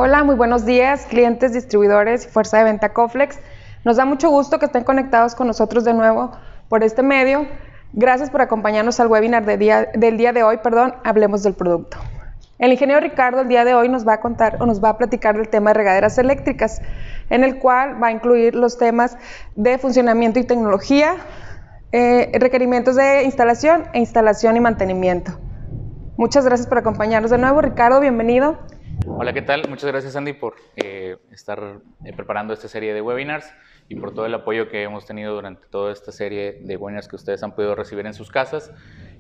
Hola, muy buenos días, clientes, distribuidores y fuerza de venta Coflex. Nos da mucho gusto que estén conectados con nosotros de nuevo por este medio. Gracias por acompañarnos al webinar del día de hoy, Hablemos del producto. El ingeniero Ricardo el día de hoy nos va a platicar del tema de regaderas eléctricas, en el cual va a incluir los temas de funcionamiento y tecnología, requerimientos de instalación y mantenimiento. Muchas gracias por acompañarnos de nuevo. Ricardo, bienvenido. Hola, ¿qué tal? Muchas gracias, Andy, por estar preparando esta serie de webinars y por todo el apoyo que hemos tenido durante toda esta serie de webinars que ustedes han podido recibir en sus casas.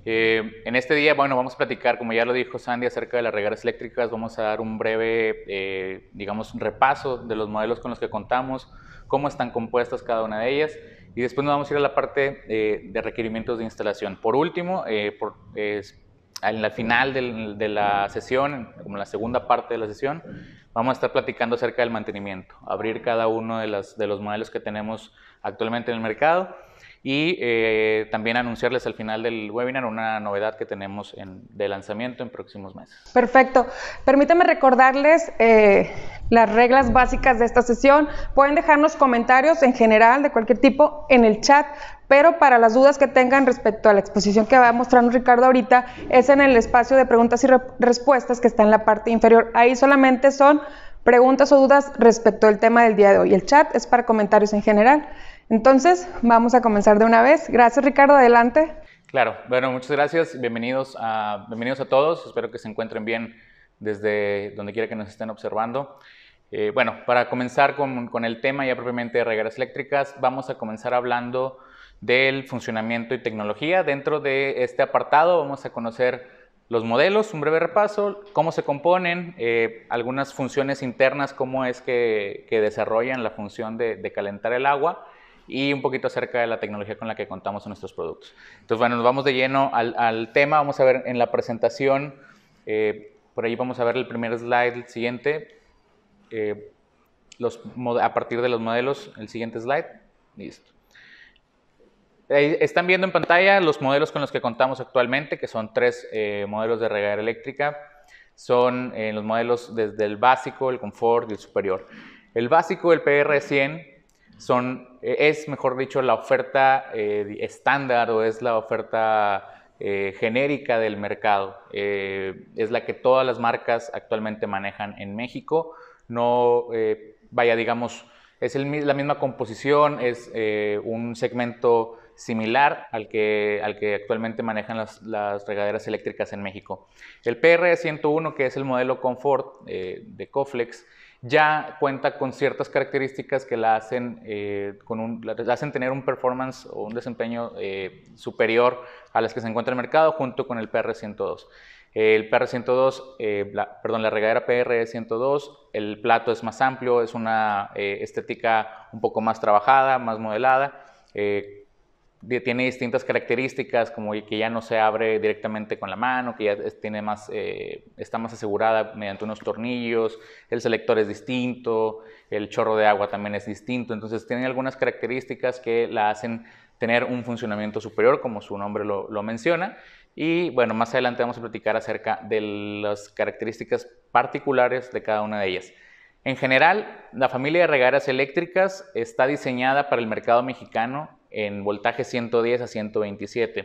En este día, bueno, vamos a platicar, como ya lo dijo Sandy, acerca de las regaderas eléctricas. Vamos a dar un breve, digamos, repaso de los modelos con los que contamos, cómo están compuestas cada una de ellas, y después nos vamos a ir a la parte de requerimientos de instalación. Por último, en la final de la sesión, como en la segunda parte de la sesión, vamos a estar platicando acerca del mantenimiento, abrir cada uno de los modelos que tenemos actualmente en el mercado y también anunciarles al final del webinar una novedad que tenemos de lanzamiento en próximos meses. Perfecto. Permítanme recordarles las reglas básicas de esta sesión. Pueden dejarnos comentarios en general de cualquier tipo en el chat, pero para las dudas que tengan respecto a la exposición que va a mostrarnos Ricardo ahorita, es en el espacio de preguntas y respuestas que está en la parte inferior. Ahí solamente son preguntas o dudas respecto al tema del día de hoy. El chat es para comentarios en general. Entonces, vamos a comenzar de una vez. Gracias, Ricardo. Adelante. Claro. Bueno, muchas gracias. Bienvenidos a todos. Espero que se encuentren bien desde donde quiera que nos estén observando. Bueno, para comenzar con el tema ya propiamente de regaderas eléctricas, vamos a comenzar hablando del funcionamiento y tecnología. Dentro de este apartado vamos a conocer los modelos, un breve repaso, cómo se componen, algunas funciones internas, cómo es que desarrollan la función de calentar el agua, y un poquito acerca de la tecnología con la que contamos en nuestros productos. Entonces, bueno, nos vamos de lleno al tema. Vamos a ver en la presentación, por ahí vamos a ver el primer slide, el siguiente, a partir de los modelos, el siguiente slide, listo. Están viendo en pantalla los modelos con los que contamos actualmente, que son 3 modelos de regadera eléctrica. Son los modelos desde el básico, el confort y el superior. El básico, el PR100, es, mejor dicho, la oferta estándar o es la oferta genérica del mercado. Es la que todas las marcas actualmente manejan en México. No, digamos, es la misma composición, es un segmento similar al que actualmente manejan las regaderas eléctricas en México. El PR101, que es el modelo Confort de Coflex, ya cuenta con ciertas características que la hacen tener un performance o un desempeño superior a las que se encuentra en el mercado, junto con el PR102. El PR102, la regadera PR102, el plato es más amplio, es una estética un poco más trabajada, más modelada. Tiene distintas características, como que ya no se abre directamente con la mano, que ya está más asegurada mediante unos tornillos, el selector es distinto, el chorro de agua también es distinto. Entonces tiene algunas características que la hacen tener un funcionamiento superior, como su nombre lo menciona. Y bueno, más adelante vamos a platicar acerca de las características particulares de cada una de ellas. En general, la familia de regaderas eléctricas está diseñada para el mercado mexicano en voltaje 110 a 127.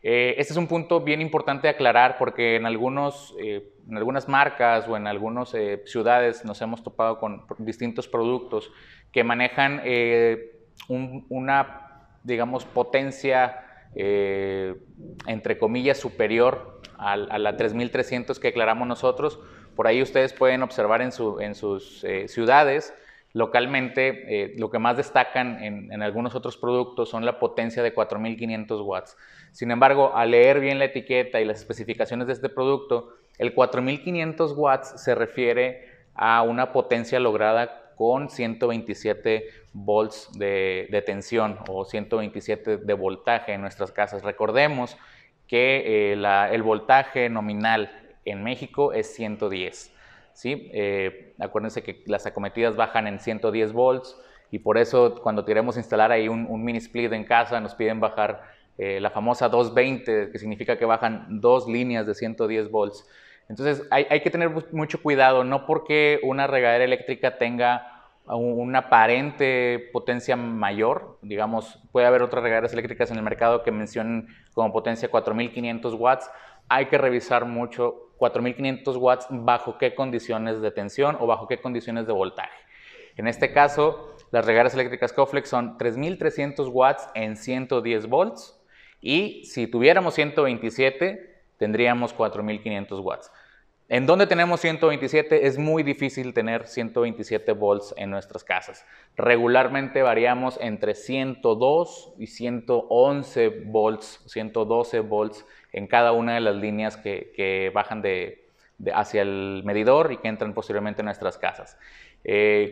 Este es un punto bien importante de aclarar, porque en algunas marcas o en algunas ciudades nos hemos topado con distintos productos que manejan una, digamos, potencia entre comillas superior a la 3300 que declaramos nosotros. Por ahí ustedes pueden observar en sus ciudades localmente, lo que más destacan en algunos otros productos son la potencia de 4500 watts. Sin embargo, al leer bien la etiqueta y las especificaciones de este producto, el 4500 watts se refiere a una potencia lograda con 127 volts de tensión o 127 de voltaje en nuestras casas. Recordemos que el voltaje nominal en México es 110. ¿Sí? Acuérdense que las acometidas bajan en 110 volts y por eso cuando queremos instalar ahí un mini split en casa nos piden bajar la famosa 220, que significa que bajan 2 líneas de 110 volts. Entonces hay que tener mucho cuidado, no porque una regadera eléctrica tenga una aparente potencia mayor, digamos, puede haber otras regaderas eléctricas en el mercado que mencionen como potencia 4500 watts, hay que revisar mucho 4500 watts bajo qué condiciones de tensión o bajo qué condiciones de voltaje. En este caso, las regaderas eléctricas Coflex son 3300 watts en 110 volts y si tuviéramos 127 tendríamos 4500 watts. ¿En dónde tenemos 127? Es muy difícil tener 127 volts en nuestras casas. Regularmente variamos entre 102 y 111 volts, 112 volts en cada una de las líneas que bajan hacia el medidor y que entran posteriormente en nuestras casas.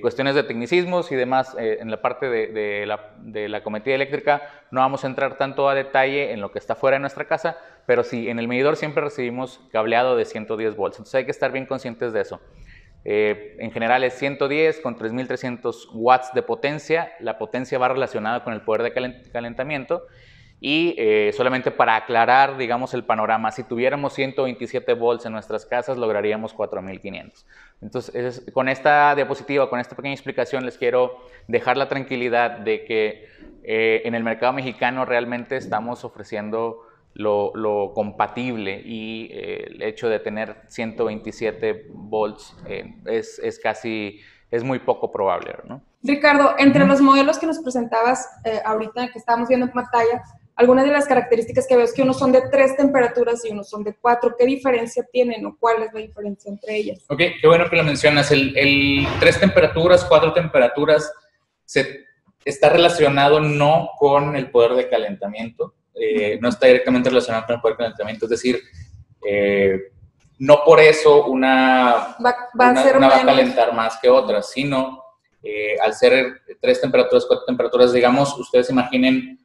Cuestiones de tecnicismos y demás, en la parte de la cometida eléctrica no vamos a entrar tanto a detalle en lo que está fuera de nuestra casa, pero sí, en el medidor siempre recibimos cableado de 110 volts, entonces hay que estar bien conscientes de eso. En general es 110 con 3300 watts de potencia, la potencia va relacionada con el poder de calentamiento. Y solamente para aclarar, digamos, el panorama, si tuviéramos 127 volts en nuestras casas, lograríamos 4500. Entonces, con esta diapositiva, con esta pequeña explicación, les quiero dejar la tranquilidad de que en el mercado mexicano realmente estamos ofreciendo lo compatible y el hecho de tener 127 volts es muy poco probable, ¿no? Ricardo, entre los modelos que nos presentabas ahorita, que estábamos viendo en pantalla, algunas de las características que veo es que unos son de 3 temperaturas y unos son de 4. ¿Qué diferencia tienen o cuál es la diferencia entre ellas? Ok, qué bueno que lo mencionas. El 3 temperaturas, 4 temperaturas se está relacionado no con el poder de calentamiento, no está directamente relacionado con el poder de calentamiento, es decir, no por eso una va a calentar más que otra, sino al ser 3 temperaturas, 4 temperaturas, digamos, ustedes imaginen,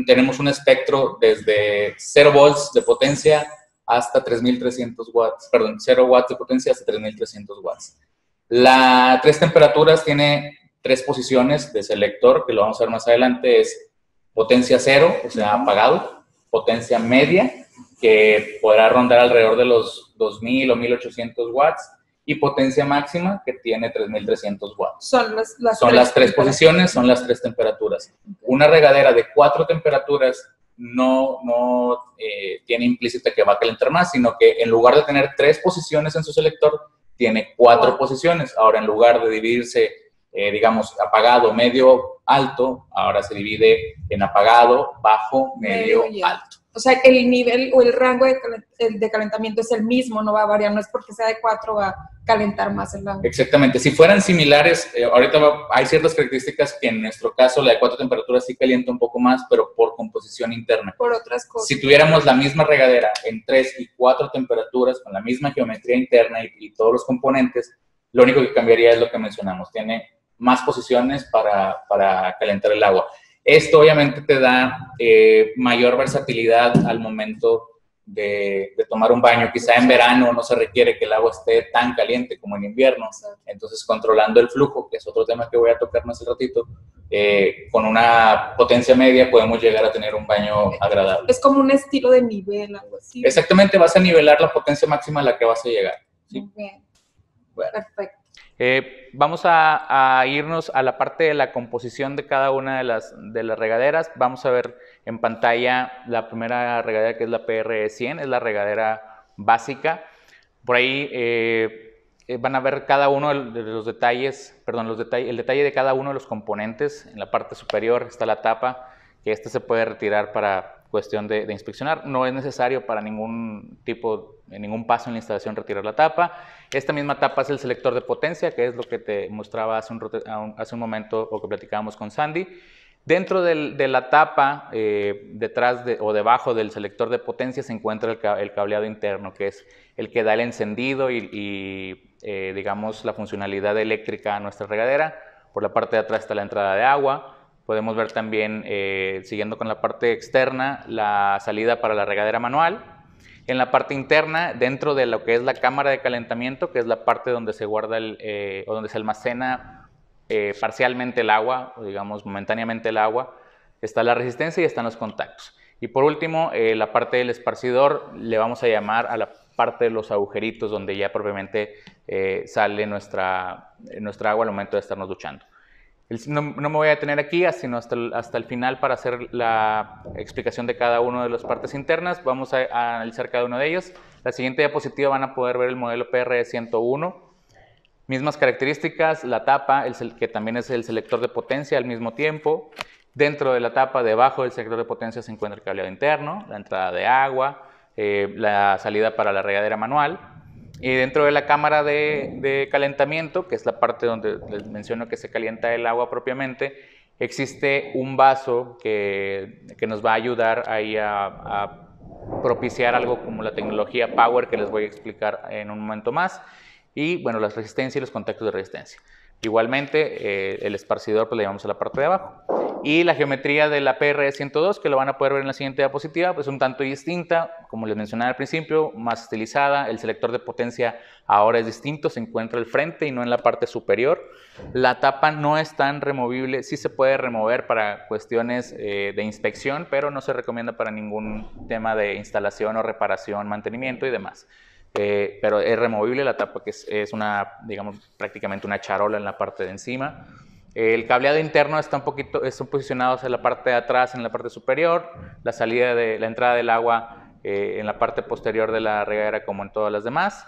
tenemos un espectro desde 0 volts de potencia hasta 3300 watts, perdón, 0 watts de potencia hasta 3300 watts. La 3 temperaturas tiene 3 posiciones de selector, que lo vamos a ver más adelante, es potencia 0, o sea, apagado, potencia media, que podrá rondar alrededor de los 2000 o 1800 watts, y potencia máxima, que tiene 3300 watts. Son las 3 posiciones, son las 3 temperaturas. Una regadera de 4 temperaturas no tiene implícita que va a calentar más, sino que en lugar de tener 3 posiciones en su selector, tiene 4 posiciones. Ahora, en lugar de dividirse, digamos, apagado, medio, alto, ahora se divide en apagado, bajo, medio, alto. O sea, el nivel o el rango de calentamiento es el mismo, no va a variar, no es porque sea de 4 va a calentar más el agua. Exactamente, si fueran similares, ahorita hay ciertas características que en nuestro caso la de 4 temperaturas sí calienta un poco más, pero por composición interna. Por otras cosas. Si tuviéramos la misma regadera en 3 y 4 temperaturas, con la misma geometría interna y todos los componentes, lo único que cambiaría es lo que mencionamos, tiene más posiciones para calentar el agua. Esto obviamente te da mayor versatilidad al momento de tomar un baño. Quizá en verano no se requiere que el agua esté tan caliente como en invierno. Entonces, controlando el flujo, que es otro tema que voy a tocar más al ratito, con una potencia media podemos llegar a tener un baño agradable. Es como un estilo de nivel, algo así. Exactamente, vas a nivelar la potencia máxima a la que vas a llegar. ¿Sí? Bien. Bueno. Perfecto. Vamos a irnos a la parte de la composición de cada una de las regaderas. Vamos a ver en pantalla la primera regadera, que es la PRE100, es la regadera básica. Por ahí van a ver cada uno de los detalles, perdón, el detalle de cada uno de los componentes. En la parte superior está la tapa, que se puede retirar para cuestión de inspeccionar. No es necesario para ningún paso en la instalación retirar la tapa. Esta misma tapa es el selector de potencia, que es lo que te mostraba hace un momento o que platicábamos con Sandy. Dentro de la tapa, detrás o debajo del selector de potencia, se encuentra el cableado interno, que es el que da el encendido y digamos, la funcionalidad eléctrica a nuestra regadera. Por la parte de atrás está la entrada de agua. Podemos ver también, siguiendo con la parte externa, la salida para la regadera manual. En la parte interna, dentro de lo que es la cámara de calentamiento, que es la parte donde se guarda o donde se almacena parcialmente el agua, o digamos momentáneamente el agua, está la resistencia y están los contactos. Y por último, la parte del esparcidor, le vamos a llamar parte de los agujeritos donde ya propiamente sale nuestra agua al momento de estarnos duchando. No me voy a detener aquí, sino hasta el final para hacer la explicación de cada una de las partes internas. Vamos a analizar cada uno de ellos. La siguiente diapositiva van a poder ver el modelo PRE-101. Mismas características, la tapa, que también es el selector de potencia al mismo tiempo. Dentro de la tapa, debajo del selector de potencia, se encuentra el cableado interno, la entrada de agua, la salida para la regadera manual. Y dentro de la cámara de calentamiento, que es la parte donde les menciono que se calienta el agua propiamente, existe un vaso que nos va a ayudar ahí a propiciar algo como la tecnología Power, que les voy a explicar en un momento más. Y bueno, las resistencias y los contactos de resistencia. Igualmente, el esparcidor pues le llevamos a la parte de abajo. Y la geometría de la PRE-102, que lo van a poder ver en la siguiente diapositiva, pues un tanto distinta, como les mencionaba al principio, más estilizada. El selector de potencia ahora es distinto, se encuentra al frente y no en la parte superior. La tapa no es tan removible, sí se puede remover para cuestiones de inspección, pero no se recomienda para ningún tema de instalación o reparación, mantenimiento y demás. Pero es removible la tapa, que es una, digamos, prácticamente una charola en la parte de encima. El cableado interno están posicionados hacia la parte de atrás, en la parte superior. La entrada del agua en la parte posterior de la regadera, como en todas las demás.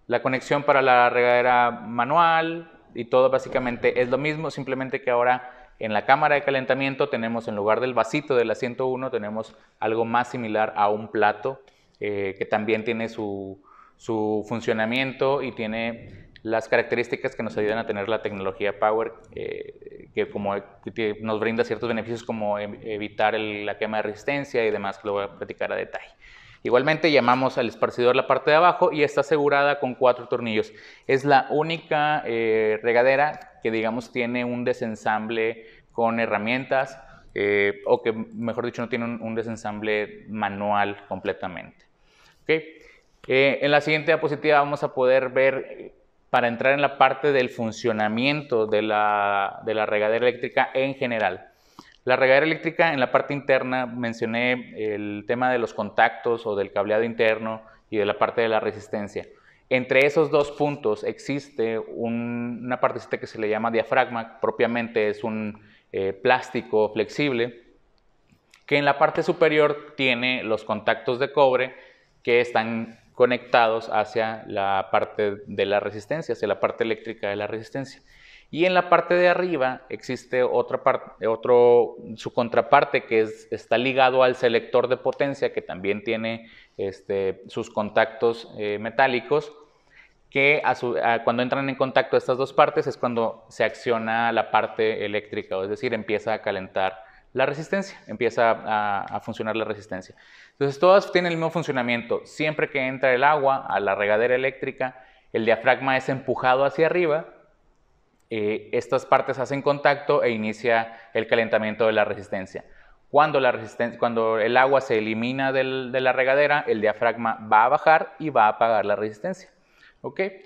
La conexión para la regadera manual y todo básicamente es lo mismo, simplemente que ahora en la cámara de calentamiento tenemos, en lugar del vasito de la 101, tenemos algo más similar a un plato que también tiene su funcionamiento y tiene las características que nos ayudan a tener la tecnología Power, que nos brinda ciertos beneficios como evitar la quema de resistencia y demás, que lo voy a platicar a detalle. Igualmente llamamos al esparcidor la parte de abajo y está asegurada con 4 tornillos. Es la única regadera que, digamos, tiene un desensamble con herramientas o que, mejor dicho, no tiene un desensamble manual completamente. ¿Okay? En la siguiente diapositiva vamos a poder ver, para entrar en la parte del funcionamiento de la regadera eléctrica en general. La regadera eléctrica, en la parte interna, mencioné el tema de los contactos o del cableado interno y de la parte de la resistencia. Entre esos dos puntos existe una partecita que se le llama diafragma, propiamente es un plástico flexible, que en la parte superior tiene los contactos de cobre que están conectados hacia la parte de la resistencia, hacia la parte eléctrica de la resistencia. Y en la parte de arriba existe su contraparte que está ligado al selector de potencia, que también tiene sus contactos metálicos, que cuando entran en contacto estas dos partes es cuando se acciona la parte eléctrica, es decir, empieza a calentar la resistencia, empieza a funcionar la resistencia. Entonces, todas tienen el mismo funcionamiento. Siempre que entra el agua a la regadera eléctrica, el diafragma es empujado hacia arriba, estas partes hacen contacto e inicia el calentamiento de la resistencia. Cuando el agua se elimina de la regadera, el diafragma va a bajar y va a apagar la resistencia. ¿Okay?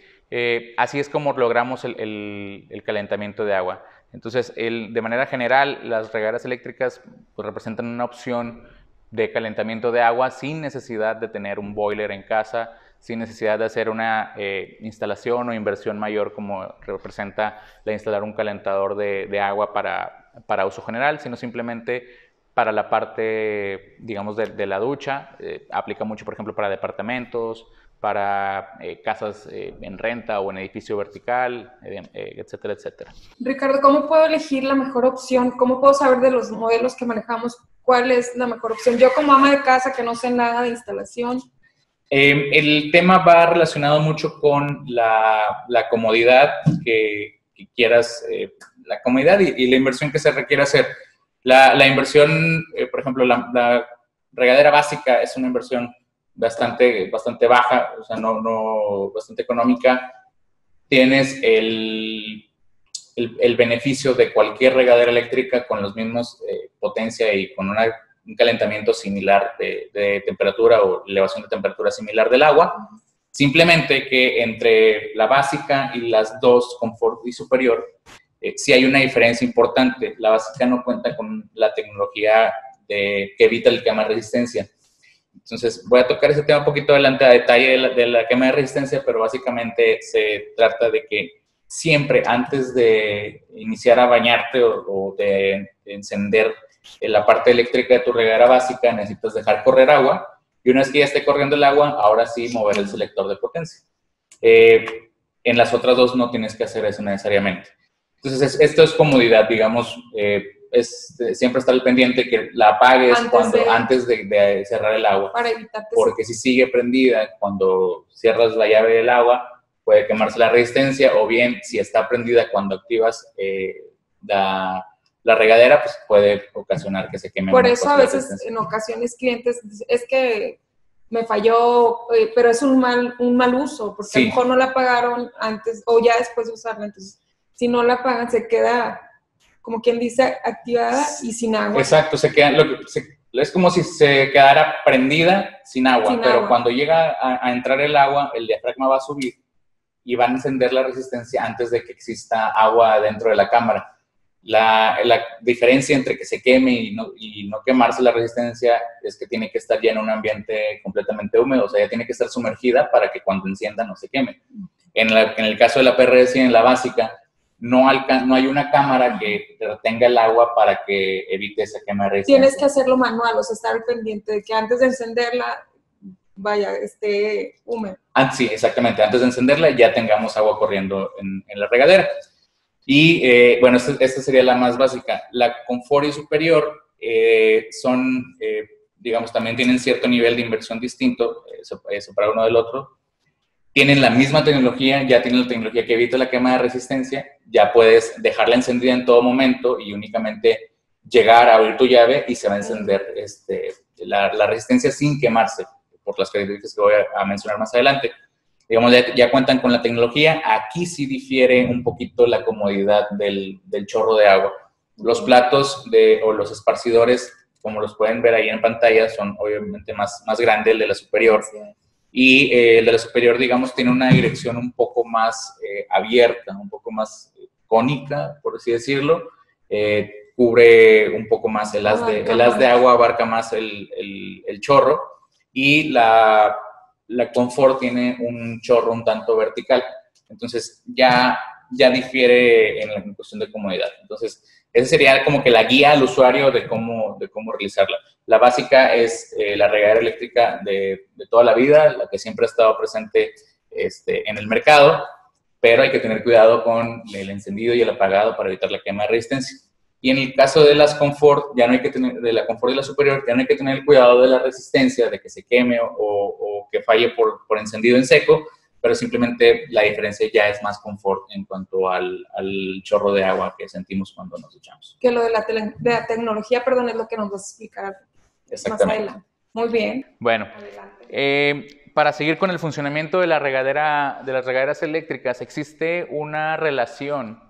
Así es como logramos el calentamiento de agua. Entonces, de manera general, las regaderas eléctricas pues, representan una opción de calentamiento de agua sin necesidad de tener un boiler en casa, sin necesidad de hacer una instalación o inversión mayor como representa la instalar un calentador de agua para uso general, sino simplemente para la parte, digamos, de la ducha. Aplica mucho, por ejemplo, para departamentos, para casas en renta o en edificio vertical, etcétera, etcétera. Ricardo, ¿cómo puedo elegir la mejor opción? ¿Cómo puedo saber de los modelos que manejamos cuál es la mejor opción? Yo como ama de casa que no sé nada de instalación. El tema va relacionado mucho con la comodidad que quieras, la comodidad y la inversión que se requiere hacer. La inversión, por ejemplo, la regadera básica es una inversión bastante baja, o sea, no bastante económica. Tienes el beneficio de cualquier regadera eléctrica con los mismos potencia y con un calentamiento similar de temperatura o elevación de temperatura similar del agua. Simplemente que entre la básica y las dos, confort y superior, sí hay una diferencia importante. La básica no cuenta con la tecnología que evita el quema de resistencia. Entonces, voy a tocar ese tema un poquito adelante a detalle de la quema de resistencia, pero básicamente se trata de que siempre antes de iniciar a bañarte o de encender la parte eléctrica de tu regadera básica, necesitas dejar correr agua, y una vez que ya esté corriendo el agua, ahora sí mover el selector de potencia. En las otras 2 no tienes que hacer eso necesariamente. Entonces, esto es comodidad, digamos, siempre estar al pendiente que la apagues antes de cerrar el agua. Para evitar que porque si sigue prendida, cuando cierras la llave del agua, puede quemarse la resistencia, o bien, si está prendida cuando activas la regadera, pues puede ocasionar que se queme. Por eso a veces, en ocasiones, clientes, es que me falló, pero es un mal uso, porque sí, a lo mejor no la apagaron antes o ya después de usarla. Entonces, si no la apagan, se queda, como quien dice, activada y sin agua. Exacto, es como si se quedara prendida sin agua, pero cuando llega a entrar el agua, el diafragma va a subir y va a encender la resistencia antes de que exista agua dentro de la cámara. La diferencia entre que se queme y no quemarse la resistencia es que tiene que estar ya en un ambiente completamente húmedo, o sea, ya tiene que estar sumergida para que cuando encienda no se queme. En el caso de la PRS, en la básica, no hay una cámara que retenga el agua para que evite esa quema de resistencia. Tienes que hacerlo manual, o sea, estar pendiente de que antes de encenderla, esté húmedo. Sí, exactamente. Antes de encenderla ya tengamos agua corriendo en la regadera. Y bueno, esta sería la más básica. La confort y superior digamos, también tienen cierto nivel de inversión distinto, para uno del otro. Tienen la misma tecnología, ya tienen la tecnología que evita la quema de resistencia, ya puedes dejarla encendida en todo momento y únicamente llegar a abrir tu llave y se va a encender la resistencia sin quemarse, por las características que voy a mencionar más adelante. Digamos, ya cuentan con la tecnología. Aquí sí difiere un poquito la comodidad del chorro de agua. Los platos o los esparcidores, como los pueden ver ahí en pantalla, son obviamente más grande el de la superior. Sí. Y el de la superior, digamos, tiene una dirección un poco más abierta, un poco más cónica, por así decirlo. Cubre un poco más el haz de agua, abarca más el chorro. Y la confort tiene un chorro un tanto vertical. Entonces, ya difiere en la cuestión de comodidad. Entonces, esa sería como que la guía al usuario de cómo realizarla. La básica es la regadera eléctrica de toda la vida, la que siempre ha estado presente en el mercado, pero hay que tener cuidado con el encendido y el apagado para evitar la quema de resistencia. Y en el caso de las confort, de la confort y la superior, ya no hay que tener cuidado de la resistencia, de que se queme o que falle por encendido en seco, pero simplemente la diferencia ya es más confort en cuanto al chorro de agua que sentimos cuando nos duchamos. Que lo de la tecnología, perdón, es lo que nos vas a explicar más adelante. Muy bien. Bueno, para seguir con el funcionamiento de las regaderas eléctricas, existe una relación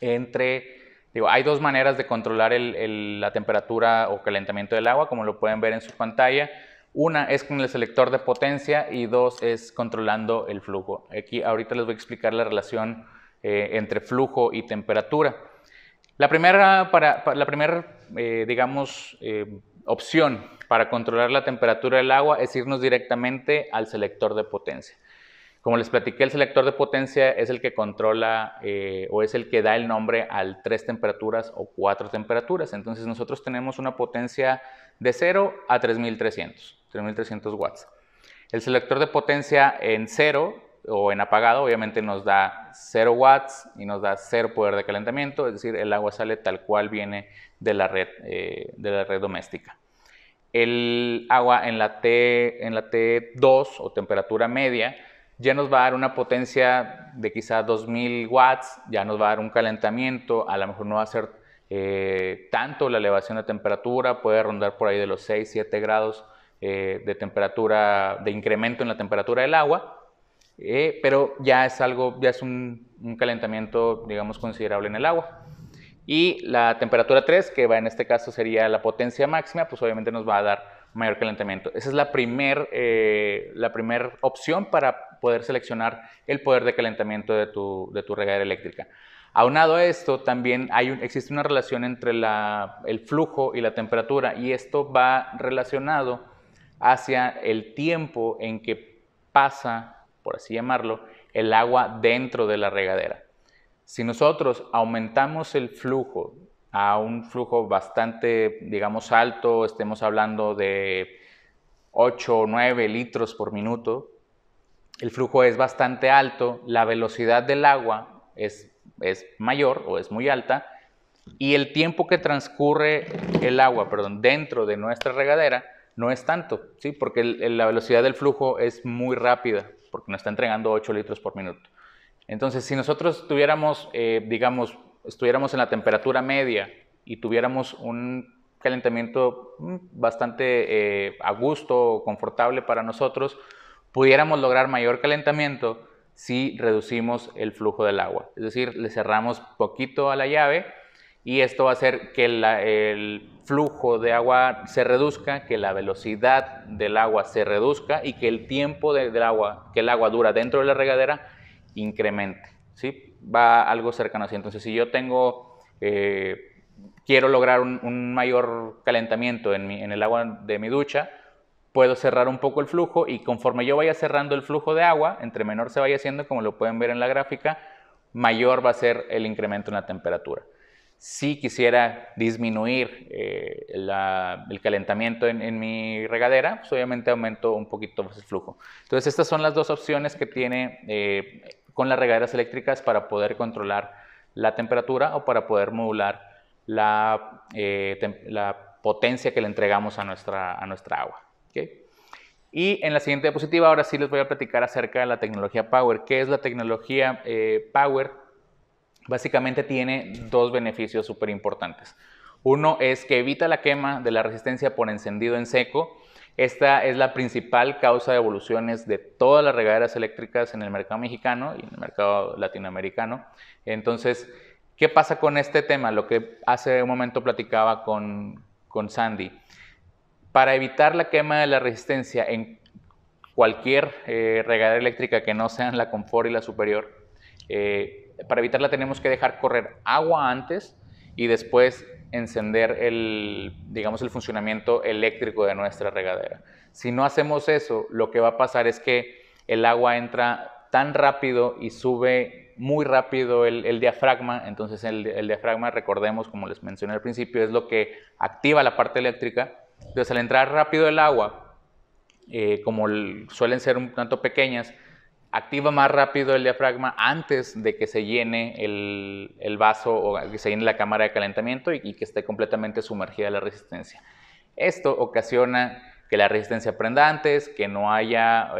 entre... hay 2 maneras de controlar la temperatura o calentamiento del agua, como lo pueden ver en su pantalla. Una es con el selector de potencia y 2 es controlando el flujo. Aquí ahorita les voy a explicar la relación entre flujo y temperatura. La primera digamos, opción para controlar la temperatura del agua es irnos directamente al selector de potencia. Como les platiqué, el selector de potencia es el que controla o es el que da el nombre al 3 temperaturas o 4 temperaturas. Entonces nosotros tenemos una potencia de 0 a 3300 watts. El selector de potencia en 0 o en apagado obviamente nos da 0 watts y nos da 0 poder de calentamiento, es decir, el agua sale tal cual viene de la red doméstica. El agua en la T2 o temperatura media ya nos va a dar una potencia de quizá 2000 watts, ya nos va a dar un calentamiento, a lo mejor no va a ser tanto la elevación de temperatura, puede rondar por ahí de los 6-7 grados de temperatura, de incremento en la temperatura del agua, pero ya es un calentamiento, digamos, considerable en el agua. Y la temperatura 3, que en este caso sería la potencia máxima, pues obviamente nos va a dar mayor calentamiento. Esa es la primer opción para poder seleccionar el poder de calentamiento de tu regadera eléctrica. Aunado a esto, también existe una relación entre el flujo y la temperatura, y esto va relacionado hacia el tiempo en que pasa, por así llamarlo, el agua dentro de la regadera. Si nosotros aumentamos el flujo a un flujo bastante, digamos, alto, estemos hablando de 8 o 9 litros por minuto, el flujo es bastante alto, la velocidad del agua es mayor o es muy alta, y el tiempo que transcurre el agua, dentro de nuestra regadera no es tanto, ¿sí? Porque la velocidad del flujo es muy rápida, porque nos está entregando 8 litros por minuto. Entonces, si nosotros tuviéramos, estuviéramos en la temperatura media y tuviéramos un calentamiento bastante a gusto, confortable para nosotros, pudiéramos lograr mayor calentamiento si reducimos el flujo del agua. Es decir, le cerramos poquito a la llave y esto va a hacer que el flujo de agua se reduzca, que la velocidad del agua se reduzca y que el tiempo que el agua dura dentro de la regadera incremente, ¿sí? Va algo cercano así. Entonces, si yo quiero lograr un mayor calentamiento en el agua de mi ducha, puedo cerrar un poco el flujo y conforme yo vaya cerrando el flujo de agua, entre menor se vaya haciendo, como lo pueden ver en la gráfica, mayor va a ser el incremento en la temperatura. Si quisiera disminuir el calentamiento en mi regadera, pues obviamente aumento un poquito más el flujo. Entonces, estas son las dos opciones que tiene con las regaderas eléctricas para poder controlar la temperatura o para poder modular la potencia que le entregamos a nuestra agua. ¿Okay? Y en la siguiente diapositiva, ahora sí les voy a platicar acerca de la tecnología Power. ¿Qué es la tecnología Power? Básicamente tiene dos beneficios súper importantes. Uno es que evita la quema de la resistencia por encendido en seco. Esta es la principal causa de evoluciones de todas las regaderas eléctricas en el mercado mexicano y en el mercado latinoamericano. Entonces, ¿qué pasa con este tema? Lo que hace un momento platicaba con Sandy. Para evitar la quema de la resistencia en cualquier regadera eléctrica que no sean la Confort y la Superior, para evitarla tenemos que dejar correr agua antes y después encender el funcionamiento eléctrico de nuestra regadera. Si no hacemos eso, lo que va a pasar es que el agua entra tan rápido y sube muy rápido el diafragma. Entonces el diafragma, recordemos, como les mencioné al principio, es lo que activa la parte eléctrica. Entonces al entrar rápido el agua, como suelen ser un tanto pequeñas, activa más rápido el diafragma antes de que se llene el vaso o que se llene la cámara de calentamiento y que esté completamente sumergida la resistencia. Esto ocasiona que la resistencia prenda antes, que no haya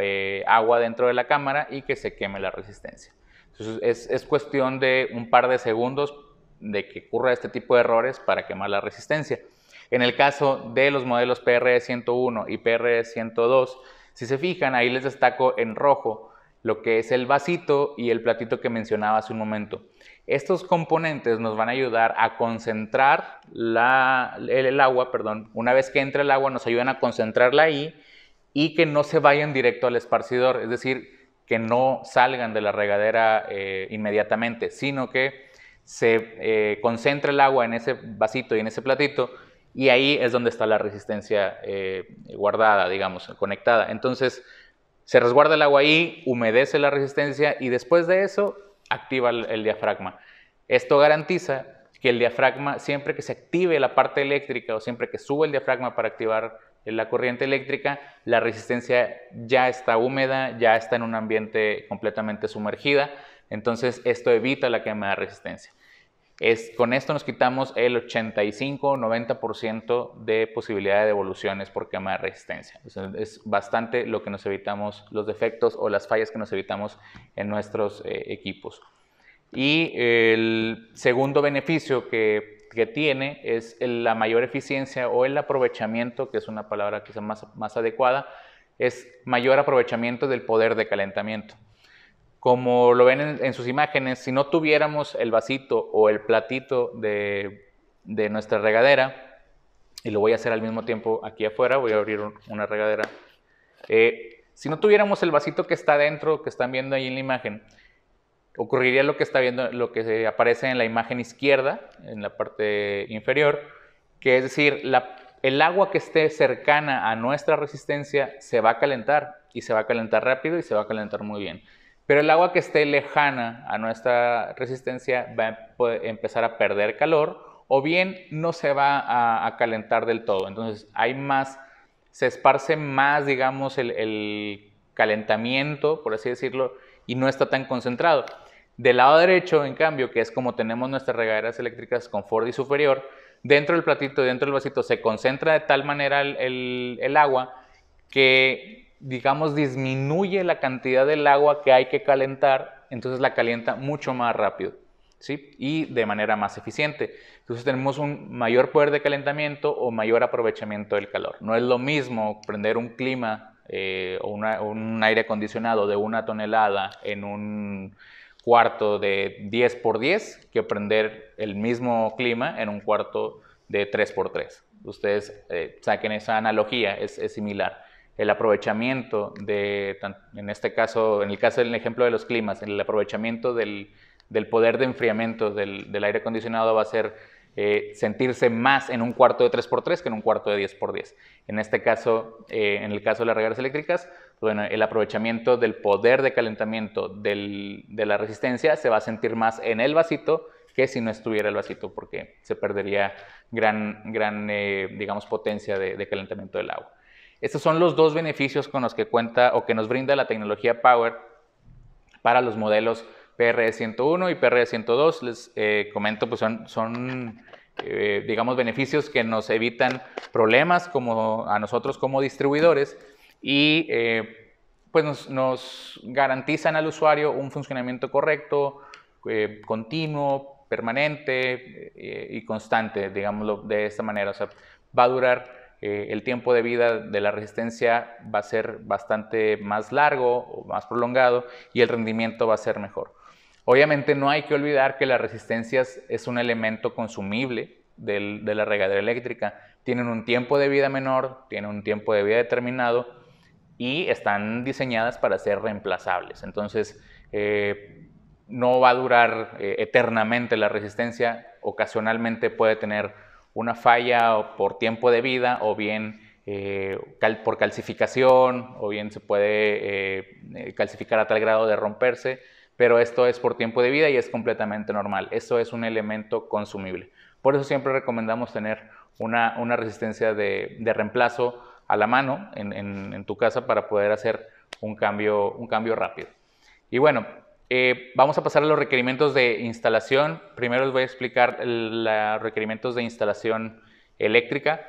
agua dentro de la cámara y que se queme la resistencia. Entonces es cuestión de un par de segundos de que ocurra este tipo de errores para quemar la resistencia. En el caso de los modelos PRE101 y PRE102, si se fijan, ahí les destaco en rojo lo que es el vasito y el platito que mencionaba hace un momento. Estos componentes nos van a ayudar a concentrar el agua, una vez que entra el agua nos ayudan a concentrarla ahí y que no se vayan directo al esparcidor, es decir, que no salgan de la regadera inmediatamente, sino que se concentre el agua en ese vasito y en ese platito y ahí es donde está la resistencia guardada, digamos, conectada. Entonces, se resguarda el agua ahí, humedece la resistencia y después de eso activa el diafragma. Esto garantiza que el diafragma, siempre que se active la parte eléctrica o siempre que sube el diafragma para activar la corriente eléctrica, la resistencia ya está húmeda, ya está en un ambiente completamente sumergida. Entonces esto evita la quema de resistencia. Con esto nos quitamos el 85-90% de posibilidad de devoluciones por quema de resistencia. Es bastante lo que nos evitamos, los defectos o las fallas que nos evitamos en nuestros equipos. Y el segundo beneficio que tiene es la mayor eficiencia o el aprovechamiento, que es una palabra quizá más adecuada, es mayor aprovechamiento del poder de calentamiento. Como lo ven en sus imágenes, si no tuviéramos el vasito o el platito de nuestra regadera, y lo voy a hacer al mismo tiempo aquí afuera, voy a abrir una regadera. Si no tuviéramos el vasito que está dentro, que están viendo ahí en la imagen, ocurriría lo que aparece en la imagen izquierda, en la parte inferior, que es decir, el agua que esté cercana a nuestra resistencia se va a calentar, y se va a calentar rápido y se va a calentar muy bien. Pero el agua que esté lejana a nuestra resistencia va a empezar a perder calor, o bien no se va a calentar del todo. Entonces se esparce más, digamos, el calentamiento, por así decirlo, y no está tan concentrado. Del lado derecho, en cambio, que es como tenemos nuestras regaderas eléctricas confort y superior, dentro del platito, dentro del vasito, se concentra de tal manera el agua que, digamos, disminuye la cantidad del agua que hay que calentar, entonces la calienta mucho más rápido, ¿sí? Y de manera más eficiente. Entonces tenemos un mayor poder de calentamiento o mayor aprovechamiento del calor. No es lo mismo prender un clima o un aire acondicionado de 1 tonelada en un cuarto de 10 por 10 que prender el mismo clima en un cuarto de 3 por 3. Ustedes saquen esa analogía, es similar. El aprovechamiento en este caso, en el caso del ejemplo de los climas, el aprovechamiento del poder de enfriamiento del aire acondicionado va a ser sentirse más en un cuarto de 3 por 3 que en un cuarto de 10 por 10. En este caso, en el caso de las regaderas eléctricas, bueno, el aprovechamiento del poder de calentamiento de la resistencia se va a sentir más en el vasito que si no estuviera el vasito, porque se perdería gran digamos, potencia de calentamiento del agua. Estos son los dos beneficios con los que cuenta o que nos brinda la tecnología Power para los modelos PRE101 y PRE102. Les comento, pues son digamos, beneficios que nos evitan problemas a nosotros como distribuidores y pues nos garantizan al usuario un funcionamiento correcto, continuo, permanente y constante, digámoslo de esta manera. O sea, va a durar el tiempo de vida de la resistencia va a ser bastante más largo o más prolongado y el rendimiento va a ser mejor. Obviamente no hay que olvidar que las resistencias es un elemento consumible de la regadera eléctrica. Tienen un tiempo de vida menor, tienen un tiempo de vida determinado y están diseñadas para ser reemplazables. Entonces no va a durar eternamente la resistencia. Ocasionalmente puede tener una falla por tiempo de vida o bien por calcificación o bien se puede calcificar a tal grado de romperse, pero esto es por tiempo de vida y es completamente normal. Eso es un elemento consumible. Por eso siempre recomendamos tener una resistencia de reemplazo a la mano en tu casa para poder hacer un cambio rápido. Y bueno, vamos a pasar a los requerimientos de instalación. Primero les voy a explicar los requerimientos de instalación eléctrica.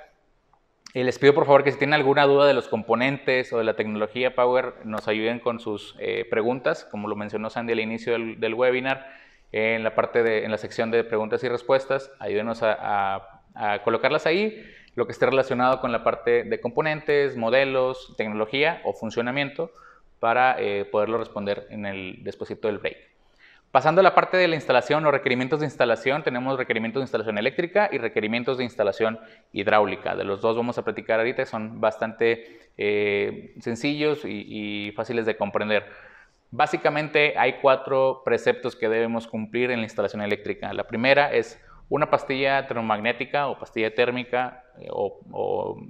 Les pido por favor que si tienen alguna duda de los componentes o de la tecnología Power, nos ayuden con sus preguntas, como lo mencionó Sandy al inicio del webinar, en la sección de preguntas y respuestas. Ayúdenos a colocarlas ahí, lo que esté relacionado con la parte de componentes, modelos, tecnología o funcionamiento, para poderlo responder despuesito del break. Pasando a la parte de la instalación, los requerimientos de instalación, tenemos requerimientos de instalación eléctrica y requerimientos de instalación hidráulica. De los dos vamos a platicar ahorita, son bastante sencillos y fáciles de comprender. Básicamente hay 4 preceptos que debemos cumplir en la instalación eléctrica. La primera es una pastilla termomagnética o pastilla térmica o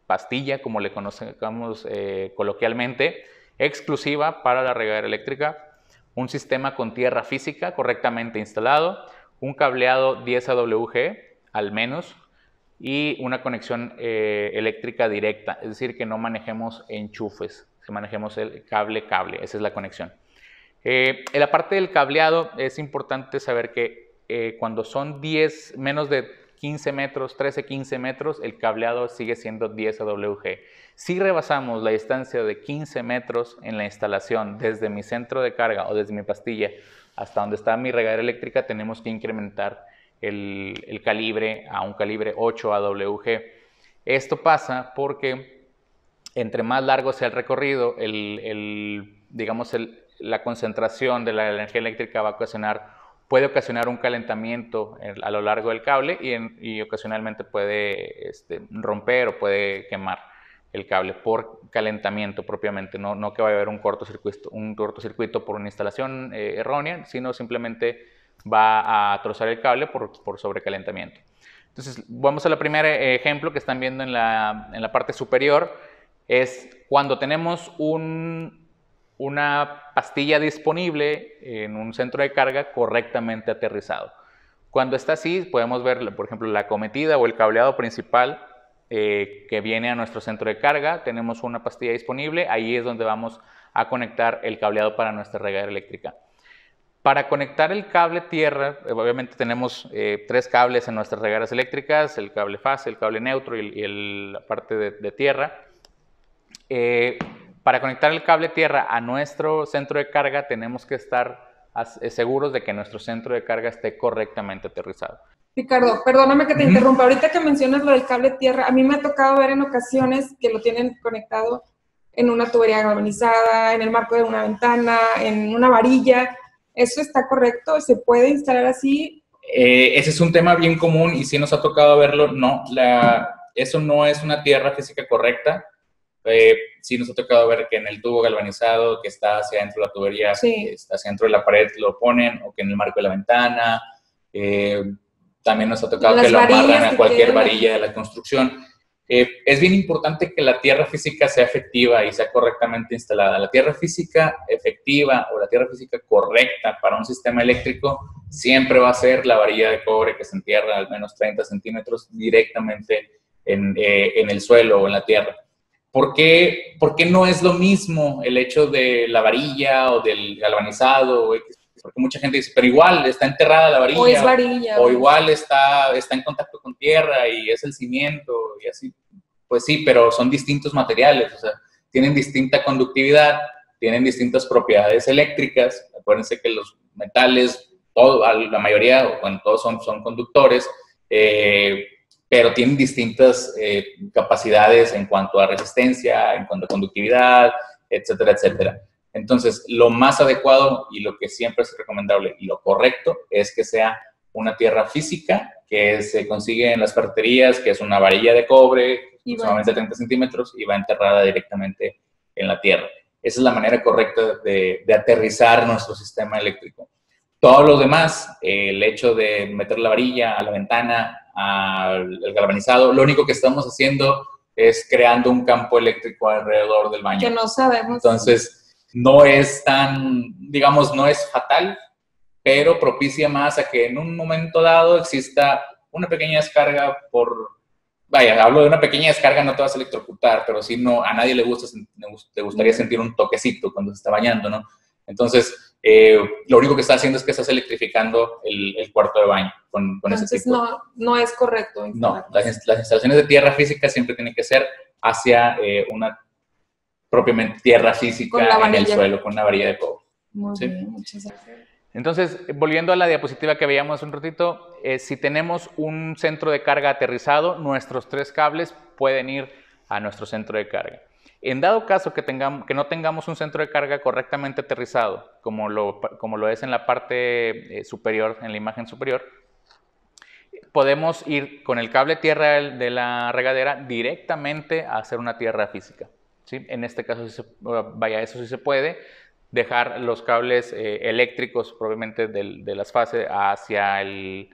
pastilla, como le conocemos coloquialmente, exclusiva para la regadera eléctrica, un sistema con tierra física correctamente instalado, un cableado 10 AWG al menos y una conexión eléctrica directa, es decir, que no manejemos enchufes, que manejemos el cable, esa es la conexión. En la parte del cableado es importante saber que cuando son menos de 15 metros, 13, 15 metros, el cableado sigue siendo 10 AWG. Si rebasamos la distancia de 15 metros en la instalación desde mi centro de carga o desde mi pastilla hasta donde está mi regadera eléctrica, tenemos que incrementar el calibre a un calibre 8 AWG. Esto pasa porque entre más largo sea el recorrido, digamos la concentración de la energía eléctrica puede ocasionar un calentamiento a lo largo del cable y ocasionalmente puede romper o puede quemar el cable por calentamiento propiamente, no que vaya a haber un cortocircuito por una instalación errónea, sino simplemente va a trozar el cable por sobrecalentamiento. Entonces, vamos a la primer ejemplo que están viendo en la parte superior. Es cuando tenemos una pastilla disponible en un centro de carga correctamente aterrizado. Cuando está así, podemos ver, por ejemplo, la acometida o el cableado principal que viene a nuestro centro de carga. Tenemos una pastilla disponible, ahí es donde vamos a conectar el cableado para nuestra regadera eléctrica. Para conectar el cable tierra, obviamente tenemos 3 cables en nuestras regaderas eléctricas, el cable fase, el cable neutro y la parte de tierra. Para conectar el cable tierra a nuestro centro de carga tenemos que estar seguros de que nuestro centro de carga esté correctamente aterrizado. Ricardo, perdóname que te interrumpa. Ahorita que mencionas lo del cable tierra, a mí me ha tocado ver en ocasiones que lo tienen conectado en una tubería galvanizada, en el marco de una ventana, en una varilla. ¿Eso está correcto? ¿Se puede instalar así? Ese es un tema bien común y sí nos ha tocado verlo. No, eso no es una tierra física correcta. Sí nos ha tocado ver que en el tubo galvanizado que está hacia dentro de la tubería, sí, está hacia dentro de la pared, lo ponen, o que en el marco de la ventana. También nos ha tocado que lo amarran a cualquier varilla de la construcción. Es bien importante que la tierra física sea efectiva y sea correctamente instalada. La tierra física efectiva o la tierra física correcta para un sistema eléctrico siempre va a ser la varilla de cobre que se entierra al menos 30 centímetros directamente en el suelo o en la tierra. ¿Por qué no es lo mismo el hecho de la varilla o del galvanizado? Porque mucha gente dice, pero igual está enterrada la varilla. O es varilla. O igual está en contacto con tierra y es el cimiento y así. Pues sí, pero son distintos materiales, o sea, tienen distinta conductividad, tienen distintas propiedades eléctricas. Acuérdense que los metales, la mayoría, bueno, todos son conductores, pero tienen distintas capacidades en cuanto a resistencia, en cuanto a conductividad, etcétera, etcétera. Entonces, lo más adecuado y lo que siempre es recomendable y lo correcto es que sea una tierra física que se consigue en las ferreterías, que es una varilla de cobre, aproximadamente 30 centímetros, y va enterrada directamente en la tierra. Esa es la manera correcta de aterrizar nuestro sistema eléctrico. Todo lo demás, el hecho de meter la varilla a la ventana, al galvanizado, lo único que estamos haciendo es creando un campo eléctrico alrededor del baño. Que no sabemos. Entonces, no es tan, digamos, no es fatal, pero propicia más a que en un momento dado exista una pequeña descarga vaya, hablo de una pequeña descarga, no te vas a electrocutar, pero sí no, a nadie le gustaría sentir un toquecito cuando se está bañando, ¿no? Entonces, lo único que está haciendo es que estás electrificando el cuarto de baño con ese tipo. Entonces, no es correcto. No, las instalaciones de tierra física siempre tienen que ser hacia una propiamente tierra física en el suelo, con una varilla de cobre. Muy bien, muchas gracias. Entonces, volviendo a la diapositiva que veíamos un ratito, si tenemos un centro de carga aterrizado, nuestros 3 cables pueden ir a nuestro centro de carga. En dado caso que no tengamos un centro de carga correctamente aterrizado, como lo es en la parte superior, en la imagen superior, podemos ir con el cable tierra de la regadera directamente a hacer una tierra física, ¿sí? En este caso, eso sí se puede. Dejar los cables eléctricos, probablemente de las fases, hacia el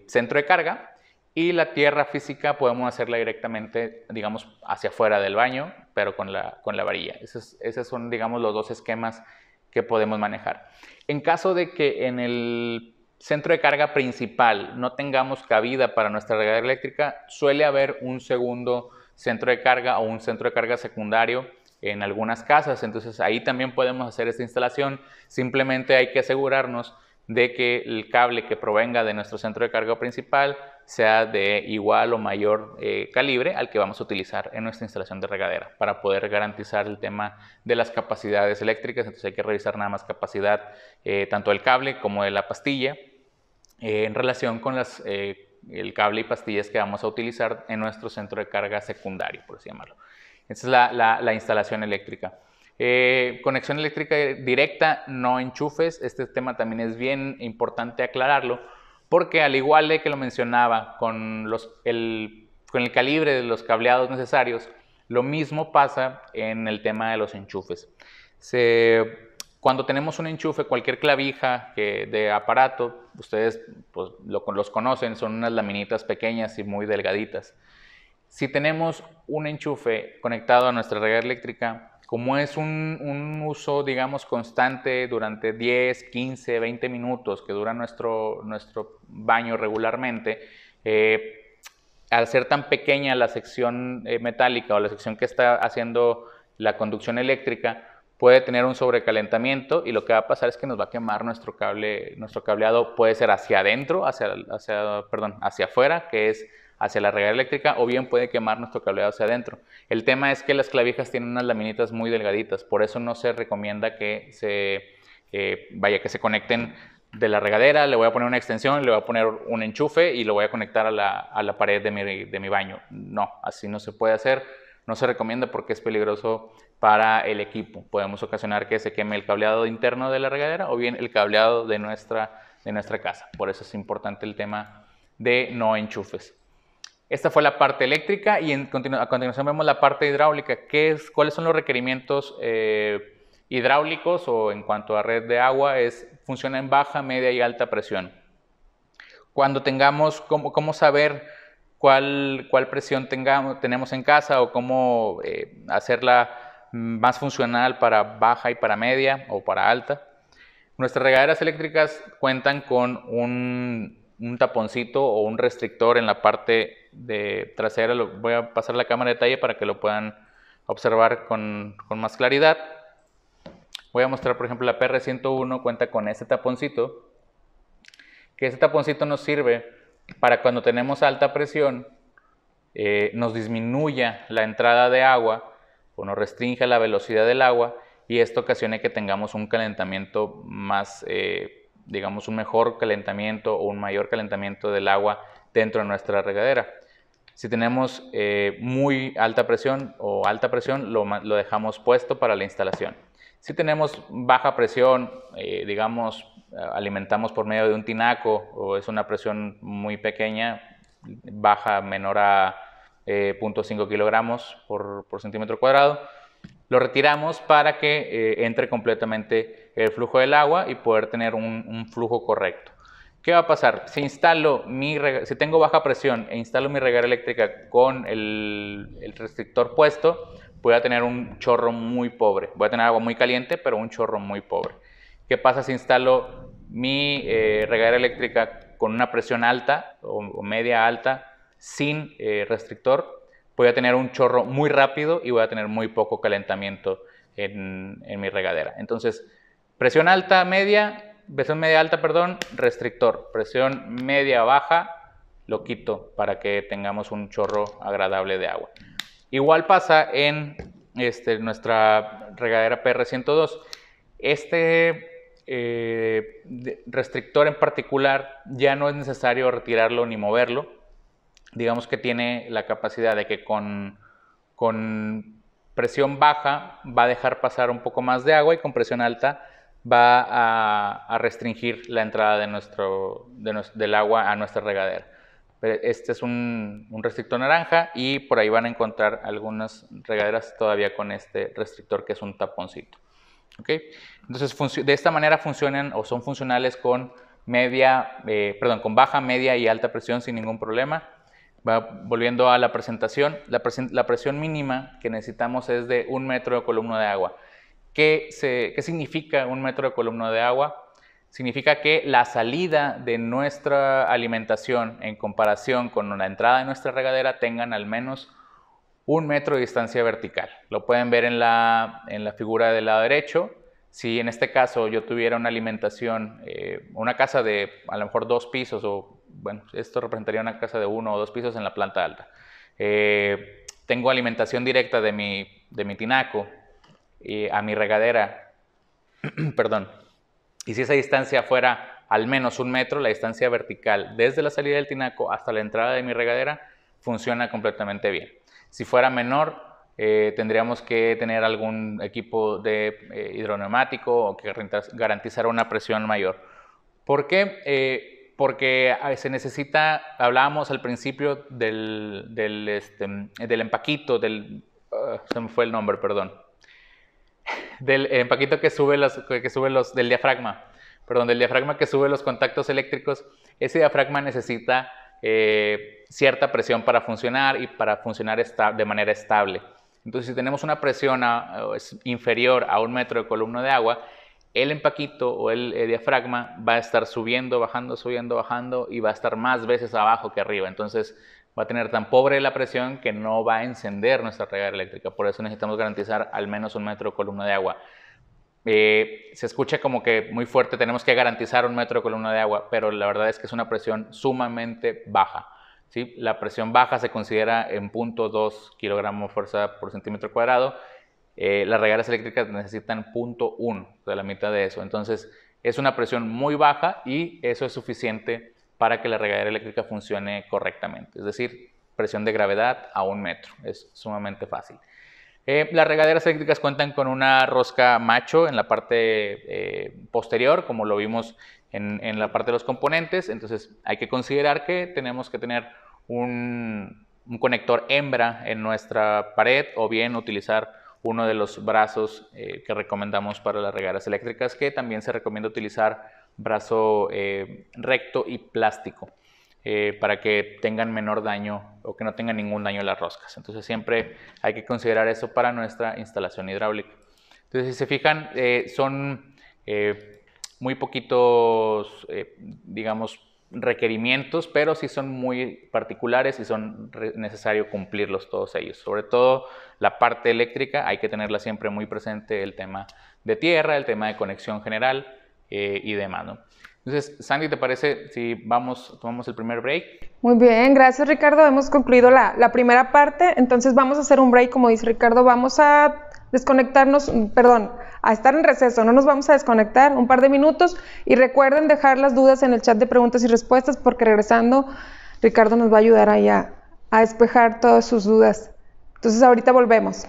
centro de carga, y la tierra física podemos hacerla directamente, digamos, hacia afuera del baño, pero con la varilla. Esos son, digamos, los 2 esquemas que podemos manejar. En caso de que en el centro de carga principal no tengamos cabida para nuestra regadera eléctrica, suele haber un segundo centro de carga o un centro de carga secundario en algunas casas. Entonces ahí también podemos hacer esta instalación. Simplemente hay que asegurarnos de que el cable que provenga de nuestro centro de carga principal sea de igual o mayor calibre al que vamos a utilizar en nuestra instalación de regadera, para poder garantizar el tema de las capacidades eléctricas. Entonces hay que revisar nada más capacidad tanto del cable como de la pastilla en relación con el cable y pastillas que vamos a utilizar en nuestro centro de carga secundario, por así llamarlo. Esa es la instalación eléctrica. Conexión eléctrica directa, no enchufes. Este tema también es bien importante aclararlo, porque al igual de que lo mencionaba con el calibre de los cableados necesarios, lo mismo pasa en el tema de los enchufes. Cuando tenemos un enchufe, cualquier clavija de aparato, ustedes pues, los conocen, son unas laminitas pequeñas y muy delgaditas. Si tenemos un enchufe conectado a nuestra regadera eléctrica, como es un uso, digamos, constante durante 10, 15, 20 minutos que dura nuestro baño regularmente, al ser tan pequeña la sección metálica o la sección que está haciendo la conducción eléctrica, puede tener un sobrecalentamiento y lo que va a pasar es que nos va a quemar nuestro cableado, puede ser hacia adentro, hacia afuera, que es hacia la regadera eléctrica, o bien puede quemar nuestro cableado hacia adentro. El tema es que las clavijas tienen unas laminitas muy delgaditas, por eso no se recomienda que se conecten de la regadera. Le voy a poner una extensión, le voy a poner un enchufe y lo voy a conectar a la pared de mi baño. No, así no se puede hacer, no se recomienda porque es peligroso para el equipo. Podemos ocasionar que se queme el cableado interno de la regadera o bien el cableado de nuestra casa. Por eso es importante el tema de no enchufes. Esta fue la parte eléctrica y a continuación vemos la parte hidráulica. ¿Cuáles son los requerimientos hidráulicos o en cuanto a red de agua? Funciona en baja, media y alta presión. Cuando tengamos, ¿cómo saber cuál presión tenemos en casa o cómo hacerla más funcional para baja y para media o para alta? Nuestras regaderas eléctricas cuentan con un taponcito o un restrictor en la parte trasera. Voy a pasar la cámara de detalle para que lo puedan observar con más claridad. Voy a mostrar, por ejemplo, la PR101 cuenta con este taponcito, que este taponcito nos sirve para cuando tenemos alta presión, nos disminuya la entrada de agua o nos restringe la velocidad del agua y esto ocasiona que tengamos un calentamiento más, digamos, un mejor calentamiento o un mayor calentamiento del agua dentro de nuestra regadera. Si tenemos muy alta presión o alta presión, lo dejamos puesto para la instalación. Si tenemos baja presión, digamos, alimentamos por medio de un tinaco o es una presión muy pequeña, baja, menor a 0.5 kilogramos por centímetro cuadrado, lo retiramos para que entre completamente el flujo del agua y poder tener un flujo correcto. ¿Qué va a pasar? Si tengo baja presión e instalo mi regadera eléctrica con el restrictor puesto, voy a tener un chorro muy pobre. Voy a tener agua muy caliente, pero un chorro muy pobre. ¿Qué pasa si instalo mi regadera eléctrica con una presión alta o media alta sin restrictor? Voy a tener un chorro muy rápido y voy a tener muy poco calentamiento en mi regadera. Entonces, presión media alta, restrictor. Presión media baja, lo quito para que tengamos un chorro agradable de agua. Igual pasa en nuestra regadera PR102. Restrictor en particular ya no es necesario retirarlo ni moverlo. Digamos que tiene la capacidad de que con presión baja va a dejar pasar un poco más de agua y con presión alta va a restringir la entrada del agua a nuestra regadera. Este es un restrictor naranja y por ahí van a encontrar algunas regaderas todavía con este restrictor que es un taponcito. ¿Okay? Entonces, de esta manera funcionan o son funcionales con baja, media y alta presión sin ningún problema. Volviendo a la presentación, la presión mínima que necesitamos es de 1 metro de columna de agua. ¿Qué significa 1 metro de columna de agua? Significa que la salida de nuestra alimentación en comparación con la entrada de nuestra regadera tengan al menos 1 metro de distancia vertical. Lo pueden ver en la figura del lado derecho. Si en este caso yo tuviera una alimentación, una casa de a lo mejor 2 pisos, o bueno, esto representaría una casa de 1 o 2 pisos en la planta alta. Tengo alimentación directa de mi tinaco a mi regadera, perdón. Y si esa distancia fuera al menos 1 metro, la distancia vertical desde la salida del tinaco hasta la entrada de mi regadera funciona completamente bien. Si fuera menor, tendríamos que tener algún equipo de hidroneumático o que garantizara una presión mayor. ¿Por qué? Porque se necesita, hablábamos al principio del empaquito, se me fue el nombre, perdón. del empaquito que sube del diafragma, perdón, del diafragma que sube los contactos eléctricos. Ese diafragma necesita cierta presión para funcionar y para funcionar de manera estable. Entonces, si tenemos una presión inferior a 1 metro de columna de agua, el empaquito o el diafragma va a estar subiendo, bajando y va a estar más veces abajo que arriba. Entonces, va a tener tan pobre la presión que no va a encender nuestra regadera eléctrica. Por eso necesitamos garantizar al menos 1 metro de columna de agua. Se escucha como que muy fuerte, tenemos que garantizar 1 metro de columna de agua, pero la verdad es que es una presión sumamente baja, ¿sí? La presión baja se considera en 0.2 kilogramos fuerza por centímetro cuadrado. Las regaderas eléctricas necesitan 0.1, de la mitad de eso. Entonces, es una presión muy baja y eso es suficiente para que la regadera eléctrica funcione correctamente. Es decir, presión de gravedad a 1 metro. Es sumamente fácil. Las regaderas eléctricas cuentan con una rosca macho en la parte posterior, como lo vimos en la parte de los componentes. Entonces, hay que considerar que tenemos que tener un conector hembra en nuestra pared, o bien utilizar uno de los brazos que recomendamos para las regaderas eléctricas, que también se recomienda utilizar brazo recto y plástico, para que tengan menor daño o que no tengan ningún daño las roscas. Entonces, siempre hay que considerar eso para nuestra instalación hidráulica. Entonces, si se fijan, son muy poquitos, digamos, requerimientos, pero sí son muy particulares y son necesario cumplirlos todos ellos. Sobre todo la parte eléctrica, hay que tenerla siempre muy presente, el tema de tierra, el tema de conexión general y demás, ¿no? Entonces, Sandy, ¿te parece si tomamos el primer break? Muy bien, gracias Ricardo. Hemos concluido la primera parte, entonces vamos a hacer un break, como dice Ricardo. Vamos a desconectarnos, perdón, a estar en receso, no nos vamos a desconectar un par de minutos, y recuerden dejar las dudas en el chat de preguntas y respuestas, porque regresando Ricardo nos va a ayudar ahí a despejar todas sus dudas. Entonces ahorita volvemos.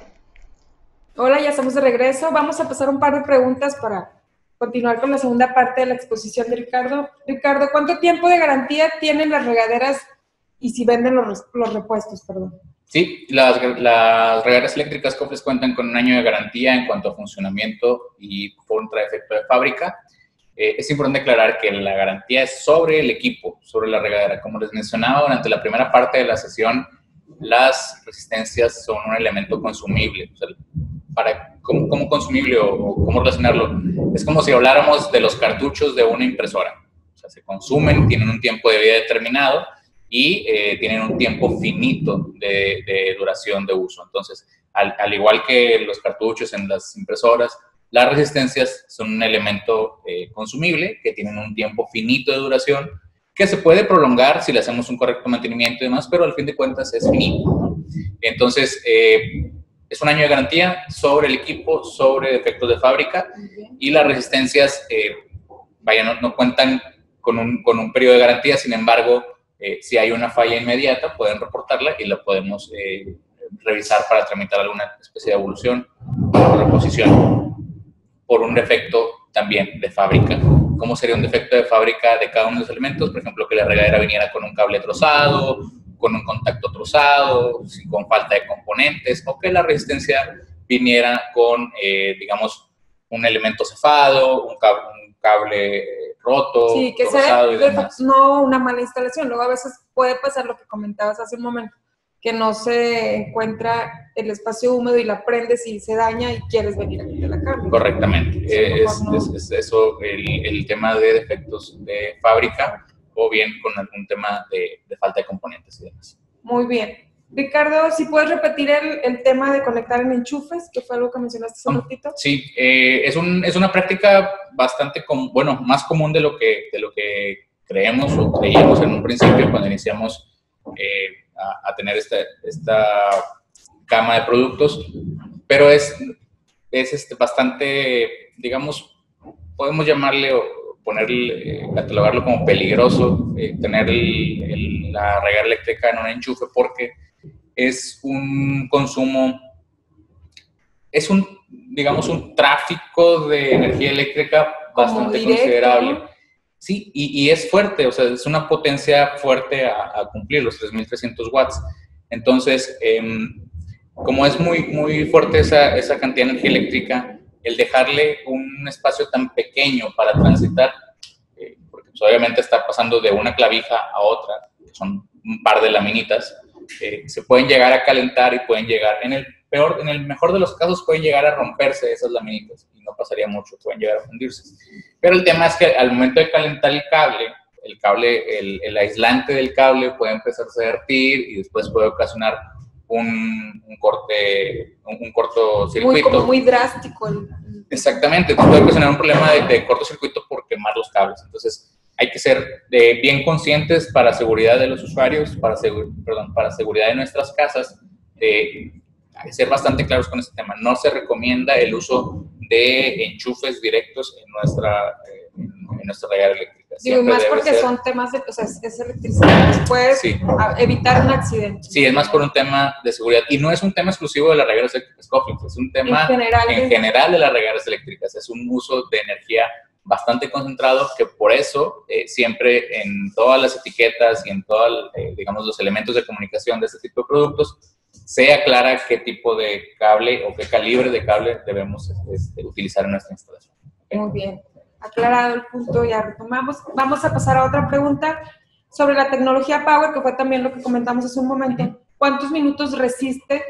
Hola, ya estamos de regreso. Vamos a pasar un par de preguntas para continuar con la segunda parte de la exposición de Ricardo. Ricardo, ¿cuánto tiempo de garantía tienen las regaderas y si venden los repuestos, perdón? Sí, las regaderas eléctricas Coflex cuentan con 1 año de garantía en cuanto a funcionamiento y contra efecto de fábrica. Es importante aclarar que la garantía es sobre el equipo, sobre la regadera. Como les mencionaba durante la primera parte de la sesión, las resistencias son un elemento consumible. O sea, ¿cómo consumible o cómo relacionarlo? Es como si habláramos de los cartuchos de una impresora. O sea, se consumen, tienen un tiempo de vida determinado y tienen un tiempo finito de duración de uso. Entonces, al igual que los cartuchos en las impresoras, las resistencias son un elemento consumible que tienen un tiempo finito de duración que se puede prolongar si le hacemos un correcto mantenimiento y demás, pero al fin de cuentas es finito, ¿no? Entonces, es 1 año de garantía sobre el equipo, sobre defectos de fábrica, y las resistencias, no cuentan con un periodo de garantía. Sin embargo, si hay una falla inmediata, pueden reportarla y la podemos revisar para tramitar alguna especie de evolución o reposición por un defecto también de fábrica. ¿Cómo sería un defecto de fábrica de cada uno de los elementos? Por ejemplo, que la regadera viniera con un cable trozado, con un contacto trozado, con falta de componentes, o que la resistencia viniera con, digamos, un elemento cefado, un cable roto, sí, que trozado y demás. No una mala instalación. Luego a veces puede pasar lo que comentabas hace un momento, que no se encuentra el espacio húmedo y la prendes y se daña y quieres venir a quitar la cambio. Correctamente. Es eso el tema de defectos de fábrica, o bien con algún tema de falta de componentes y demás. Muy bien. Ricardo, si puedes repetir el tema de conectar en enchufes, que fue algo que mencionaste hace un ratito. Sí, es una práctica bastante más común de lo que creemos o creíamos en un principio cuando iniciamos a tener esta gama de productos, pero es bastante, digamos, podemos llamarle o catalogarlo como peligroso, tener la regadera eléctrica en un enchufe, porque es un consumo, digamos, un tráfico de energía eléctrica bastante considerable. Sí, y es fuerte, o sea, es una potencia fuerte a cumplir los 3.300 watts. Entonces, como es muy, muy fuerte esa cantidad de energía eléctrica, el dejarle un espacio tan pequeño para transitar, porque pues, obviamente está pasando de una clavija a otra, que son un par de laminitas, se pueden llegar a calentar y pueden llegar, en el mejor de los casos pueden llegar a romperse esas laminitas y no pasaría mucho, pueden llegar a fundirse. Pero el tema es que al momento de calentar el aislante del cable puede empezarse a derretir y después puede ocasionar un cortocircuito. Muy drástico. Exactamente, puede ocasionar un problema de cortocircuito por quemar los cables. Entonces, hay que ser bien conscientes para seguridad de los usuarios, para seguridad de nuestras casas, ser bastante claros con este tema. No se recomienda el uso de enchufes directos en nuestra regadera eléctrica. Digo, más porque son temas de, o sea, es electricidad, puedes evitar un accidente. Sí, es más por un tema de seguridad. Y no es un tema exclusivo de las regaderas eléctricas Coflex, es un tema en general de las regaderas eléctricas. Es un uso de energía bastante concentrado, que por eso siempre en todas las etiquetas y en todos, digamos, los elementos de comunicación de este tipo de productos, se aclara qué tipo de cable o qué calibre de cable debemos utilizar en nuestra instalación. ¿Okay? Muy bien. Aclarado el punto, ya retomamos. Vamos a pasar a otra pregunta sobre la tecnología Power, que fue también lo que comentamos hace un momento. ¿Cuántos minutos resiste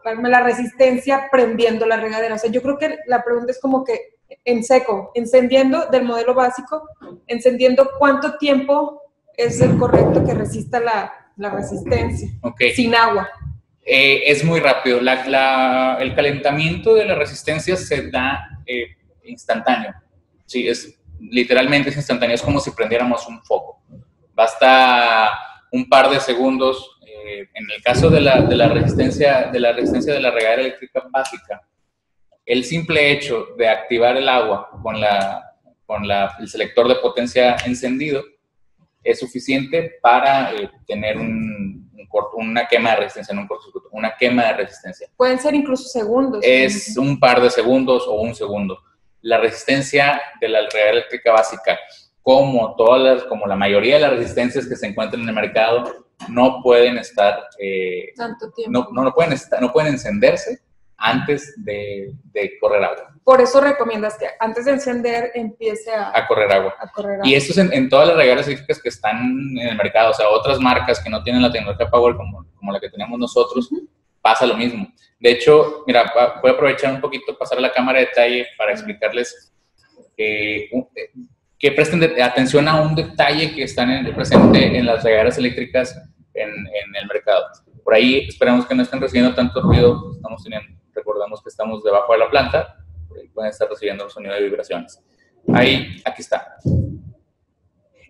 la resistencia prendiendo la regadera? O sea, yo creo que la pregunta es como que en seco, encendiendo del modelo básico, encendiendo cuánto tiempo es el correcto que resista la resistencia, sin agua. Es muy rápido. El calentamiento de la resistencia se da instantáneo. Sí, literalmente es instantáneo, es como si prendiéramos un foco. Basta un par de segundos. En el caso de la resistencia de la regadera eléctrica básica, el simple hecho de activar el agua con el selector de potencia encendido es suficiente para tener una quema de resistencia, no un cortocircuito, una quema de resistencia. Pueden ser incluso segundos. Es un par de segundos o un segundo. La resistencia de la regadera eléctrica básica, como la mayoría de las resistencias que se encuentran en el mercado, no pueden estar, tanto tiempo. No pueden encenderse antes de correr agua. Por eso recomiendas que antes de encender empiece a correr agua. Y esto es en todas las regaderas eléctricas que están en el mercado. O sea, otras marcas que no tienen la tecnología Power como la que tenemos nosotros, pasa lo mismo. De hecho, mira, voy a aprovechar un poquito, pasar a la cámara de detalle para explicarles que presten atención a un detalle que está presente en las regaderas eléctricas en el mercado. Por ahí esperamos que no estén recibiendo tanto ruido. Recordamos que estamos debajo de la planta, por ahí pueden estar recibiendo un sonido de vibraciones. Aquí está.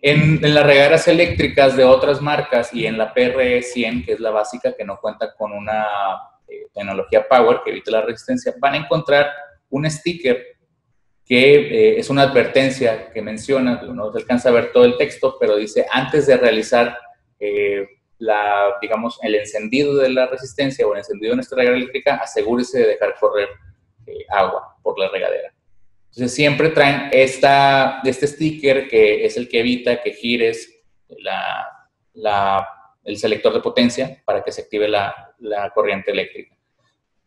En las regaderas eléctricas de otras marcas y en la PRE 100, que es la básica, que no cuenta con una tecnología Power que evite la resistencia, van a encontrar un sticker que es una advertencia que menciona, no se alcanza a ver todo el texto, pero dice, antes de realizar digamos, el encendido de la resistencia o el encendido de nuestra regadera eléctrica, asegúrese de dejar correr agua por la regadera. Entonces, siempre traen este sticker que es el que evita que gires el selector de potencia para que se active la corriente eléctrica.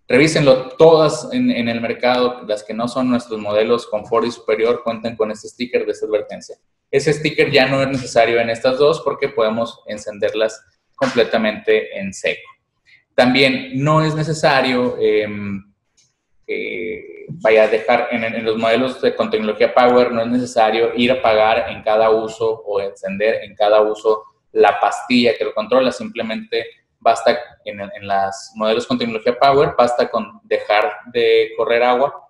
Revísenlo, todas en el mercado, las que no son nuestros modelos Confort y Superior, cuentan con este sticker de esta advertencia. Ese sticker ya no es necesario en estas dos porque podemos encenderlas completamente en seco. También no es necesario vaya a dejar en los modelos con tecnología Power, no es necesario ir a apagar en cada uso o encender en cada uso la pastilla que lo controla. Simplemente basta en los modelos con tecnología Power, basta con dejar de correr agua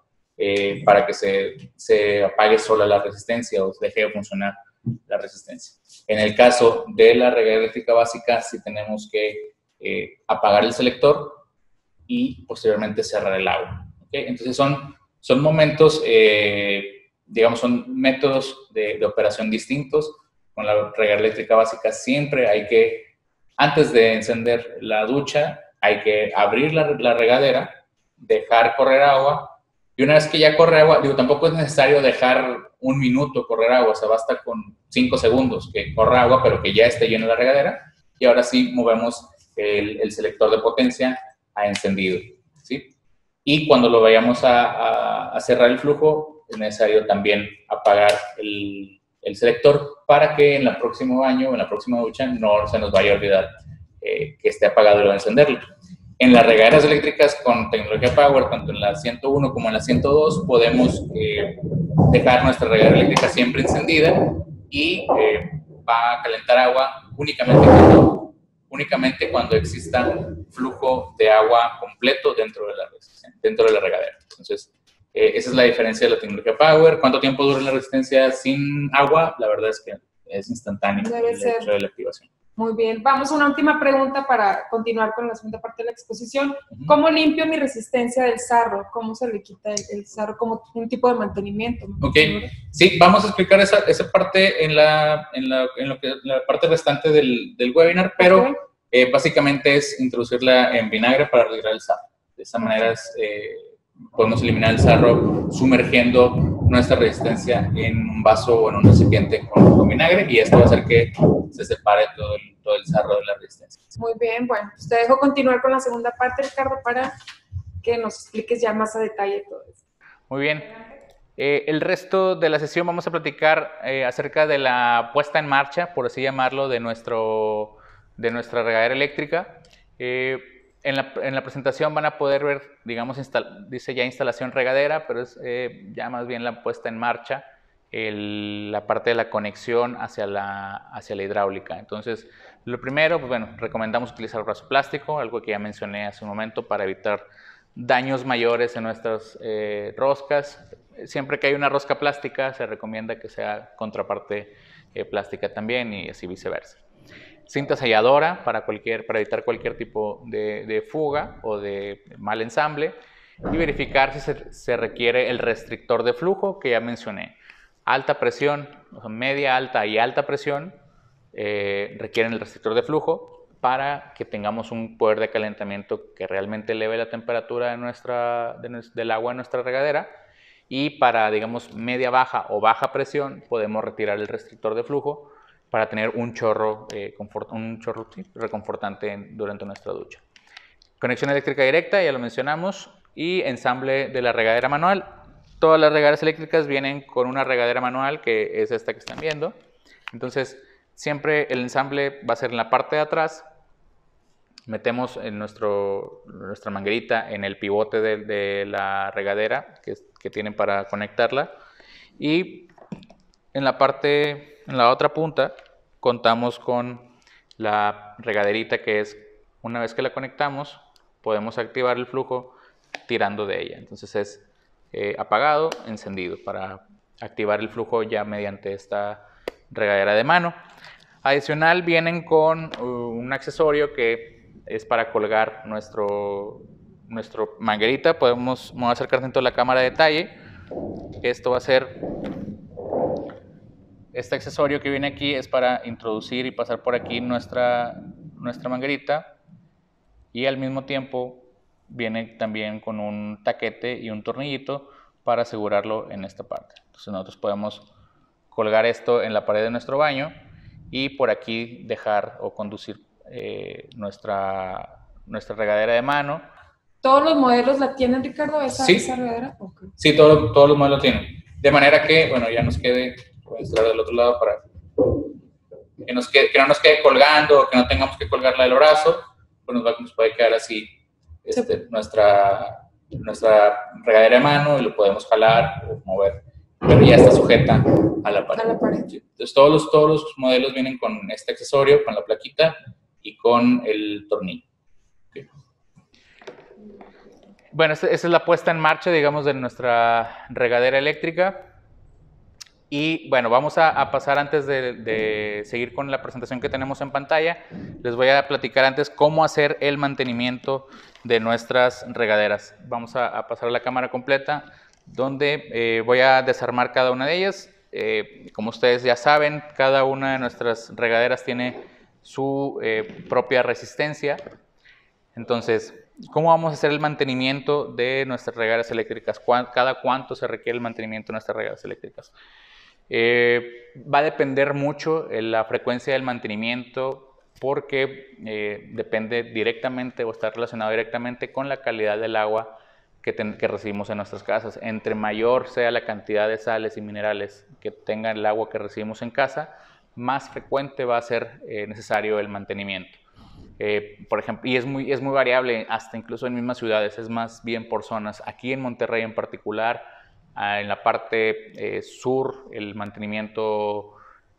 para que se apague sola la resistencia o deje de funcionar la resistencia. En el caso de la regadera eléctrica básica, sí tenemos que apagar el selector y posteriormente cerrar el agua. ¿Okay? Entonces son momentos, digamos, son métodos de operación distintos. Con la regadera eléctrica básica siempre hay que, antes de encender la ducha, hay que abrir la regadera, dejar correr agua, y una vez que ya corre agua, tampoco es necesario dejar un minuto correr agua, o sea, basta con 5 segundos que corra agua, pero que ya esté llena la regadera, y ahora sí movemos el selector de potencia a encendido, ¿sí? y cuando lo vayamos a cerrar el flujo, es necesario también apagar el selector para que en el próximo baño o en la próxima ducha no se nos vaya a olvidar que esté apagado y luego encenderlo. En las regaderas eléctricas con tecnología Power, tanto en la 101 como en la 102, podemos dejar nuestra regadera eléctrica siempre encendida y va a calentar agua únicamente cuando exista flujo de agua completo dentro de la regadera. Entonces, esa es la diferencia de la tecnología Power. ¿Cuánto tiempo dura la resistencia sin agua? La verdad es que es instantáneo el hecho de la activación. Muy bien. Vamos a una última pregunta para continuar con la segunda parte de la exposición. ¿Cómo limpio mi resistencia del sarro? ¿Cómo se le quita el sarro como un tipo de mantenimiento? Ok. Sí, vamos a explicar esa parte en la parte restante del webinar, pero básicamente es introducirla en vinagre para retirar el sarro. De esa manera podemos eliminar el sarro sumergiendo nuestra resistencia en un vaso o en un recipiente con vinagre, y esto va a hacer que se separe todo el sarro de la resistencia. Muy bien, bueno, pues te dejo continuar con la segunda parte, Ricardo, para que nos expliques ya más a detalle todo eso. Muy bien. El resto de la sesión vamos a platicar acerca de la puesta en marcha, por así llamarlo, de nuestra regadera eléctrica. En la presentación van a poder ver, digamos, dice ya instalación regadera, pero es ya más bien la puesta en marcha, la parte de la conexión hacia la hidráulica. Entonces, lo primero, pues bueno, recomendamos utilizar brazo plástico, algo que ya mencioné hace un momento, para evitar daños mayores en nuestras roscas. Siempre que hay una rosca plástica, se recomienda que sea contraparte plástica también, y así viceversa. Cinta selladora para evitar cualquier tipo de fuga o de mal ensamble, y verificar si se requiere el restrictor de flujo que ya mencioné. Alta presión, o sea, media, alta y alta presión requieren el restrictor de flujo para que tengamos un poder de calentamiento que realmente eleve la temperatura del agua en nuestra regadera, y para, digamos, media baja o baja presión podemos retirar el restrictor de flujo para tener un chorro reconfortante durante nuestra ducha. Conexión eléctrica directa, ya lo mencionamos, y ensamble de la regadera manual. Todas las regaderas eléctricas vienen con una regadera manual, que es esta que están viendo. Entonces, siempre el ensamble va a ser en la parte de atrás. Metemos nuestra manguerita en el pivote de la regadera que tienen para conectarla, y en la otra punta contamos con la regaderita, que es, una vez que la conectamos, podemos activar el flujo tirando de ella. Entonces es apagado, encendido, para activar el flujo ya mediante esta regadera de mano. Adicional, vienen con un accesorio que es para colgar nuestro manguerita. Vamos a acercar dentro de la cámara de detalle. Esto va a ser... Este accesorio que viene aquí es para introducir y pasar por aquí nuestra manguerita, y al mismo tiempo viene también con un taquete y un tornillito para asegurarlo en esta parte. Entonces nosotros podemos colgar esto en la pared de nuestro baño y por aquí dejar o conducir nuestra regadera de mano. ¿Todos los modelos la tienen, Ricardo, esa regadera? Okay. Sí, todos los modelos tienen. De manera que, bueno, ya nos quede... Voy a estar del otro lado para que no nos quede colgando, que no tengamos que colgarla del brazo, pues nos puede quedar así nuestra regadera de mano, y lo podemos jalar o mover, pero ya está sujeta a la pared. Entonces todos los modelos vienen con este accesorio, con la plaquita y con el tornillo. Okay. Bueno, esa es la puesta en marcha, digamos, de nuestra regadera eléctrica. Y bueno, vamos a pasar, antes de seguir con la presentación que tenemos en pantalla, les voy a platicar antes cómo hacer el mantenimiento de nuestras regaderas. Vamos a pasar a la cámara completa, donde voy a desarmar cada una de ellas. Como ustedes ya saben, cada una de nuestras regaderas tiene su propia resistencia. Entonces, ¿cómo vamos a hacer el mantenimiento de nuestras regaderas eléctricas? ¿Cada cuánto se requiere el mantenimiento de nuestras regaderas eléctricas? Va a depender mucho la frecuencia del mantenimiento, porque depende directamente o está relacionado directamente con la calidad del agua que recibimos en nuestras casas. Entre mayor sea la cantidad de sales y minerales que tenga el agua que recibimos en casa, más frecuente va a ser necesario el mantenimiento. Por ejemplo, y es muy variable, hasta incluso en mismas ciudades, es más bien por zonas. Aquí en Monterrey en particular, en la parte sur, el mantenimiento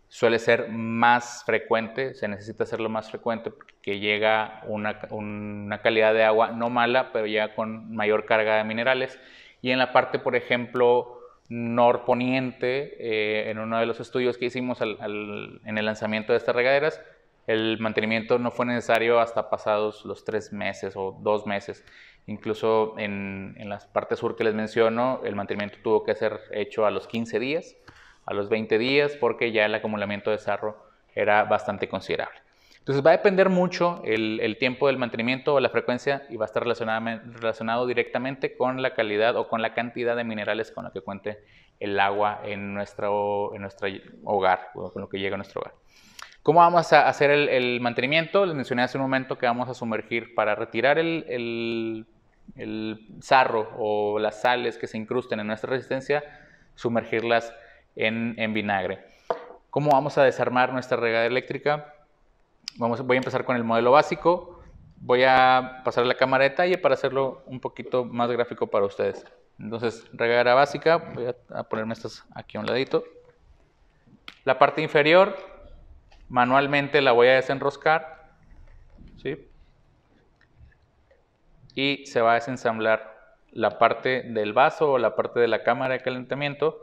suele ser más frecuente, se necesita hacerlo más frecuente porque llega una calidad de agua no mala, pero ya con mayor carga de minerales. Y en la parte, por ejemplo, norponiente, en uno de los estudios que hicimos en el lanzamiento de estas regaderas, el mantenimiento no fue necesario hasta pasados los 3 meses o 2 meses. Incluso en la parte sur que les menciono, el mantenimiento tuvo que ser hecho a los 15 días, a los 20 días, porque ya el acumulamiento de sarro era bastante considerable. Entonces va a depender mucho el tiempo del mantenimiento o la frecuencia, y va a estar relacionado directamente con la calidad o con la cantidad de minerales con la que cuente el agua en nuestro hogar, o con lo que llega a nuestro hogar. ¿Cómo vamos a hacer el mantenimiento? Les mencioné hace un momento que vamos a sumergir para retirar el sarro o las sales que se incrusten en nuestra resistencia, sumergirlas en vinagre. ¿Cómo vamos a desarmar nuestra regadera eléctrica? Voy a empezar con el modelo básico. Voy a pasar la cámara de detalle para hacerlo un poquito más gráfico para ustedes. Entonces, regadera básica, voy a ponerme estas aquí a un ladito. La parte inferior, manualmente la voy a desenroscar, ¿sí? Y se va a desensamblar la parte del vaso o la parte de la cámara de calentamiento,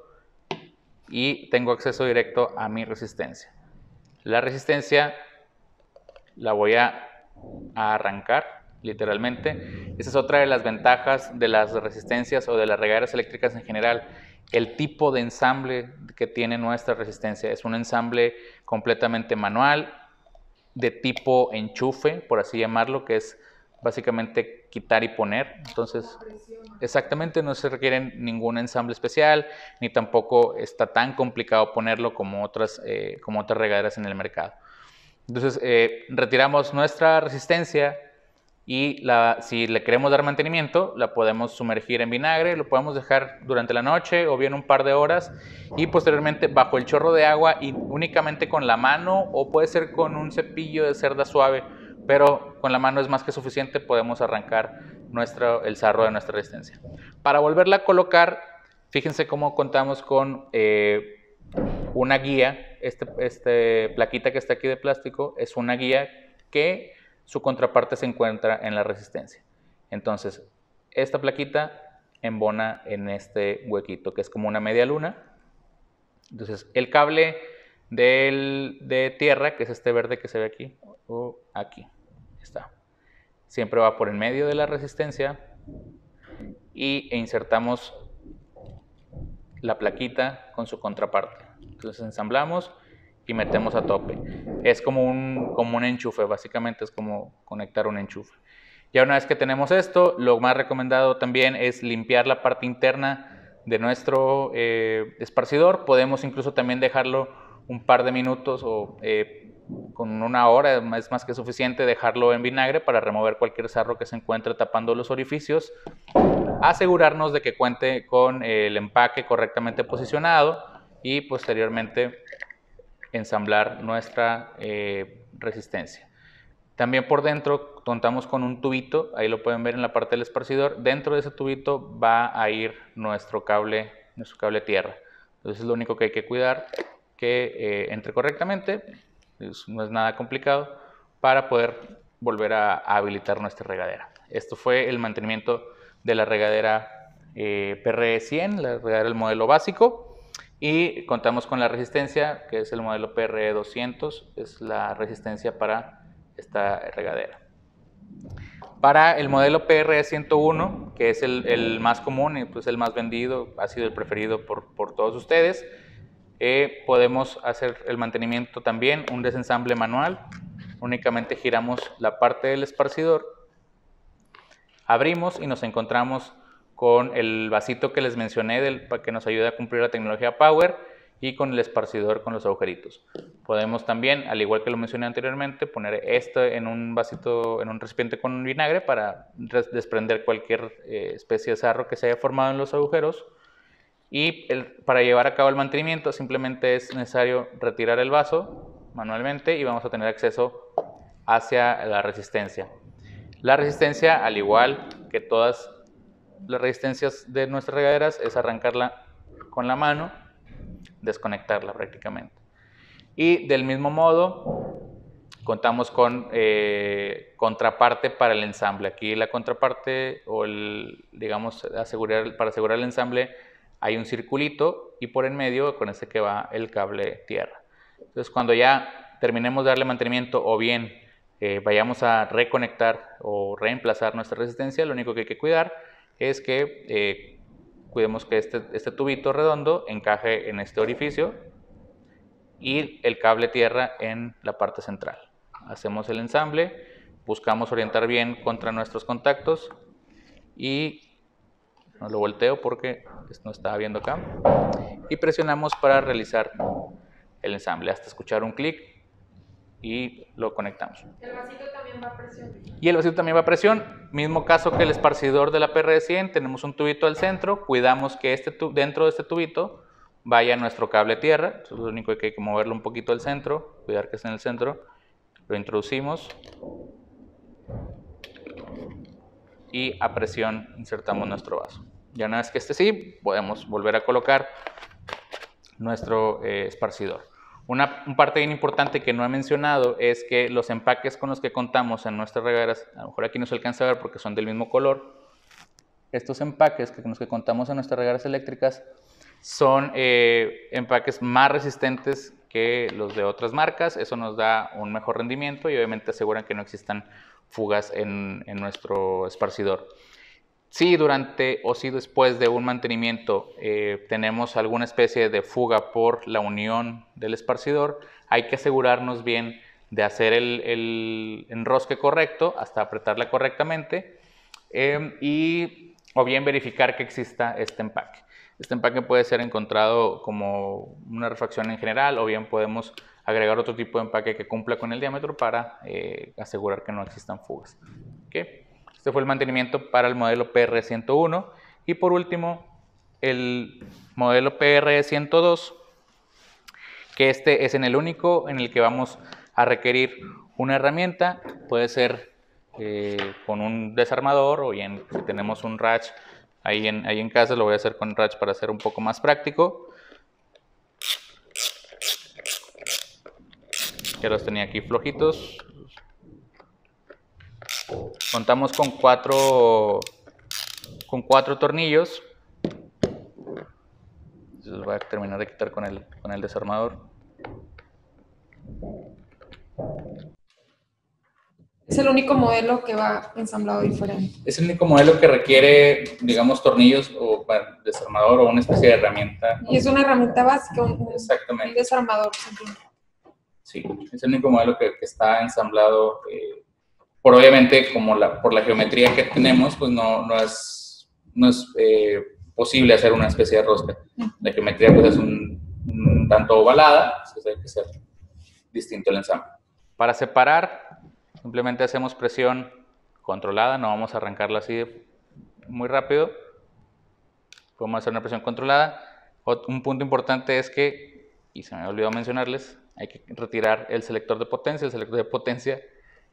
y tengo acceso directo a mi resistencia. La resistencia la voy a arrancar, literalmente. Esa es otra de las ventajas de las resistencias o de las regaderas eléctricas en general. El tipo de ensamble que tiene nuestra resistencia es un ensamble completamente manual, de tipo enchufe, por así llamarlo, que es básicamente quitar y poner. Entonces, exactamente, no se requiere ningún ensamble especial, ni tampoco está tan complicado ponerlo como otras regaderas en el mercado. Entonces, retiramos nuestra resistencia y si le queremos dar mantenimiento, la podemos sumergir en vinagre, lo podemos dejar durante la noche o bien un par de horas, y posteriormente bajo el chorro de agua y únicamente con la mano, o puede ser con un cepillo de cerda suave, pero con la mano es más que suficiente, podemos arrancar el sarro de nuestra resistencia. Para volverla a colocar, fíjense cómo contamos con una guía. Plaquita que está aquí de plástico es una guía que su contraparte se encuentra en la resistencia. Entonces, esta plaquita embona en este huequito, que es como una media luna. Entonces, el cable de tierra, que es este verde que se ve aquí, o aquí está, siempre va por en medio de la resistencia, e insertamos la plaquita con su contraparte. Entonces, ensamblamos y metemos a tope. Es como un enchufe, básicamente es como conectar un enchufe. Ya una vez que tenemos esto, lo más recomendado también es limpiar la parte interna de nuestro esparcidor. Podemos incluso también dejarlo un par de minutos o con 1 hora, es más que suficiente dejarlo en vinagre para remover cualquier sarro que se encuentre tapando los orificios. Asegurarnos de que cuente con el empaque correctamente posicionado y posteriormente ensamblar nuestra resistencia. También por dentro contamos con un tubito, ahí lo pueden ver en la parte del esparcidor. Dentro de ese tubito va a ir nuestro cable tierra. Entonces es lo único que hay que cuidar, que entre correctamente, no es nada complicado, para poder volver a habilitar nuestra regadera. Esto fue el mantenimiento de la regadera PRE100, la regadera del modelo básico. Y contamos con la resistencia, que es el modelo PRE200, es la resistencia para esta regadera. Para el modelo PRE101, que es el más común y pues el más vendido, ha sido el preferido por todos ustedes, podemos hacer el mantenimiento también, un desensamble manual. Únicamente giramos la parte del esparcidor, abrimos y nos encontramos con el vasito que les mencioné para que nos ayude a cumplir la tecnología Power, y con el esparcidor con los agujeritos. Podemos también, al igual que lo mencioné anteriormente, poner esto en un vasito, en un recipiente con vinagre para desprender cualquier especie de sarro que se haya formado en los agujeros. Y para llevar a cabo el mantenimiento simplemente es necesario retirar el vaso manualmente y vamos a tener acceso hacia la resistencia. La resistencia, al igual que todas las resistencias de nuestras regaderas, es arrancarla con la mano, desconectarla prácticamente. Y del mismo modo contamos con contraparte para el ensamble. Aquí la contraparte o digamos para asegurar el ensamble hay un circulito y por en medio con ese que va el cable tierra. Entonces cuando ya terminemos de darle mantenimiento o bien vayamos a reconectar o reemplazar nuestra resistencia, lo único que hay que cuidar es que cuidemos que este tubito redondo encaje en este orificio y el cable tierra en la parte central. Hacemos el ensamble, buscamos orientar bien contra nuestros contactos y no lo volteo porque no estaba viendo acá y presionamos para realizar el ensamble hasta escuchar un clic y lo conectamos. El vasito también va a presión. Y el vasito también va a presión. Mismo caso que el esparcidor de la PRD-100, tenemos un tubito al centro, cuidamos que dentro de este tubito vaya nuestro cable tierra. Entonces, lo único que hay que moverlo un poquito al centro, cuidar que esté en el centro. Lo introducimos y a presión insertamos nuestro vaso. Ya una vez que esté así, podemos volver a colocar nuestro esparcidor. Una parte bien importante que no he mencionado es que los empaques con los que contamos en nuestras regaderas, a lo mejor aquí no se alcanza a ver porque son del mismo color, estos empaques con los que contamos en nuestras regaderas eléctricas son empaques más resistentes que los de otras marcas. Eso nos da un mejor rendimiento y obviamente aseguran que no existan fugas en nuestro esparcidor. Si durante o si después de un mantenimiento tenemos alguna especie de fuga por la unión del esparcidor, hay que asegurarnos bien de hacer el enrosque correcto hasta apretarla correctamente o bien verificar que exista este empaque. Este empaque puede ser encontrado como una refacción en general o bien podemos agregar otro tipo de empaque que cumpla con el diámetro para asegurar que no existan fugas. ¿Okay? Este fue el mantenimiento para el modelo PR101 y por último el modelo PR102, que este es el único en el que vamos a requerir una herramienta. Puede ser con un desarmador o bien si tenemos un ratch ahí en casa, lo voy a hacer con ratch para hacer un poco más práctico. Ya los tenía aquí flojitos. Contamos con cuatro tornillos. Los voy a terminar de quitar con el desarmador. Es el único modelo que va ensamblado diferente. Es el único modelo que requiere, digamos, tornillos o desarmador o una especie de herramienta. Y es una herramienta básica, Exactamente. Un desarmador. Sí, es el único modelo que está ensamblado. Obviamente, por la geometría que tenemos, pues no es posible hacer una especie de rosca. La geometría pues es un tanto ovalada, entonces hay que ser distinto el ensamble. Para separar, simplemente hacemos presión controlada, no vamos a arrancarla así muy rápido. Podemos hacer una presión controlada. Un punto importante es que, y se me olvidó mencionarles, hay que retirar el selector de potencia. El selector de potencia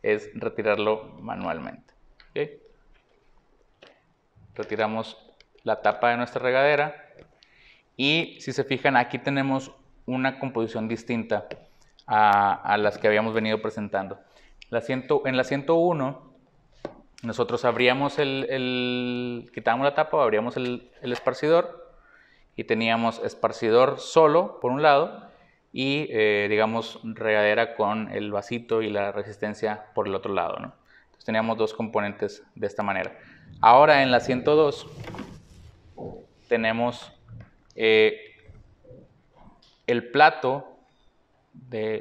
es retirarlo manualmente. ¿Okay? Retiramos la tapa de nuestra regadera y si se fijan aquí tenemos una composición distinta a las que habíamos venido presentando. En la 101 nosotros abríamos quitábamos la tapa, abríamos el esparcidor y teníamos esparcidor solo por un lado y digamos regadera con el vasito y la resistencia por el otro lado, ¿no? Entonces teníamos dos componentes de esta manera. Ahora en la 102 tenemos el plato,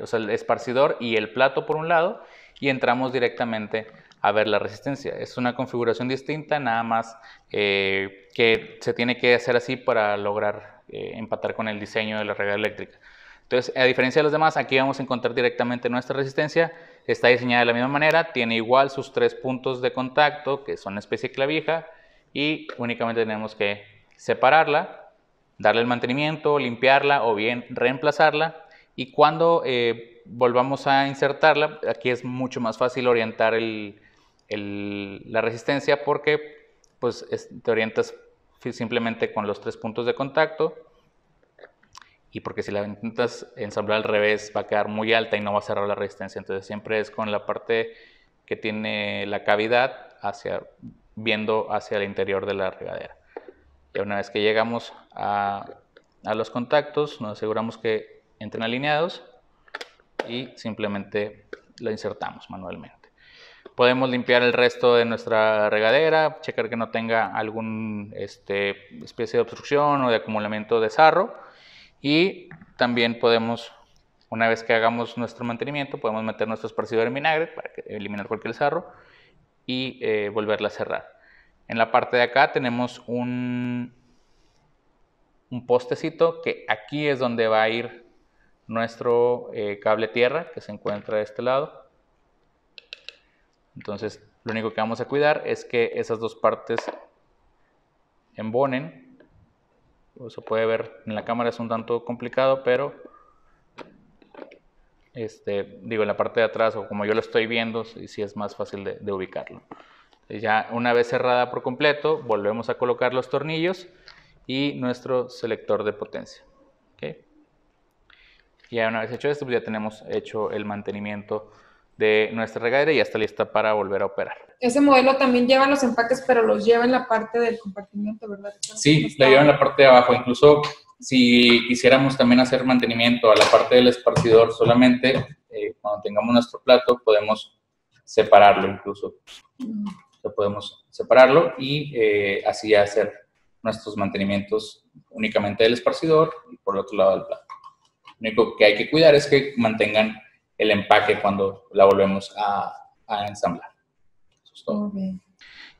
o sea el esparcidor y el plato por un lado y entramos directamente a ver la resistencia. Es una configuración distinta, nada más que se tiene que hacer así para lograr empatar con el diseño de la regadera eléctrica. Entonces, a diferencia de los demás, aquí vamos a encontrar directamente nuestra resistencia. Está diseñada de la misma manera, tiene igual sus 3 puntos de contacto, que son una especie de clavija, y únicamente tenemos que separarla, darle el mantenimiento, limpiarla o bien reemplazarla. Y cuando volvamos a insertarla, aquí es mucho más fácil orientar la resistencia, porque pues, te orientas simplemente con los 3 puntos de contacto, y porque si la intentas ensamblar al revés va a quedar muy alta y no va a cerrar la resistencia. Entonces siempre es con la parte que tiene la cavidad viendo hacia el interior de la regadera. Y una vez que llegamos a los contactos, nos aseguramos que entren alineados y simplemente lo insertamos manualmente. Podemos limpiar el resto de nuestra regadera, checar que no tenga alguna especie de obstrucción o de acumulamiento de sarro. Y también podemos, una vez que hagamos nuestro mantenimiento, podemos meter nuestro esparcidor en vinagre para eliminar cualquier sarro y volverla a cerrar. En la parte de acá tenemos un postecito, que aquí es donde va a ir nuestro cable tierra, que se encuentra de este lado. Entonces lo único que vamos a cuidar es que esas dos partes embonen. Se puede ver en la cámara, es un tanto complicado, pero en la parte de atrás, o como yo lo estoy viendo, sí es más fácil de ubicarlo. Entonces, ya una vez cerrada por completo, volvemos a colocar los tornillos y nuestro selector de potencia. ¿Okay? Y ya una vez hecho esto, pues ya tenemos hecho el mantenimiento de nuestra regadera y ya está lista para volver a operar. Ese modelo también lleva los empaques, pero los lleva en la parte del compartimiento, ¿verdad? Sí, la lleva en la parte de abajo. Incluso si quisiéramos también hacer mantenimiento a la parte del esparcidor solamente, cuando tengamos nuestro plato podemos separarlo incluso. Podemos separarlo y así hacer nuestros mantenimientos únicamente del esparcidor y por el otro lado del plato. Lo único que hay que cuidar es que mantengan el empaque cuando la volvemos a ensamblar. Eso es todo. Okay.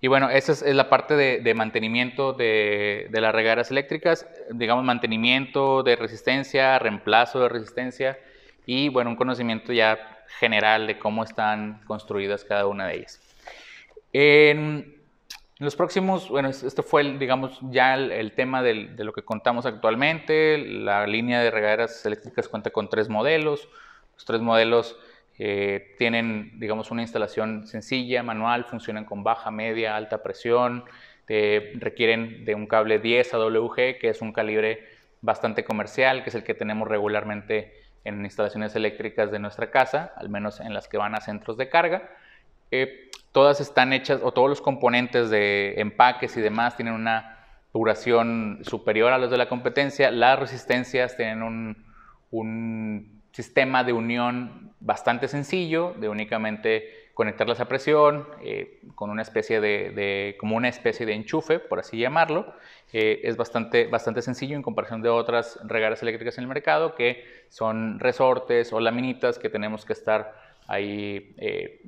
Y bueno, esa es la parte de mantenimiento de las regaderas eléctricas, digamos mantenimiento de resistencia, reemplazo de resistencia y bueno, un conocimiento ya general de cómo están construidas cada una de ellas. En los próximos, bueno, esto fue, digamos, ya el tema de lo que contamos actualmente. La línea de regaderas eléctricas cuenta con 3 modelos. Los 3 modelos tienen, digamos, una instalación sencilla, manual, funcionan con baja, media, alta presión, requieren de un cable 10 AWG, que es un calibre bastante comercial, que es el que tenemos regularmente en instalaciones eléctricas de nuestra casa, al menos en las que van a centros de carga. Todas están hechas, o todos los componentes de empaques y demás tienen una duración superior a los de la competencia. Las resistencias tienen un sistema de unión bastante sencillo, de únicamente conectarlas a presión, con una especie como una especie de enchufe, por así llamarlo. Es bastante sencillo en comparación de otras regaderas eléctricas en el mercado, que son resortes o laminitas que tenemos que estar ahí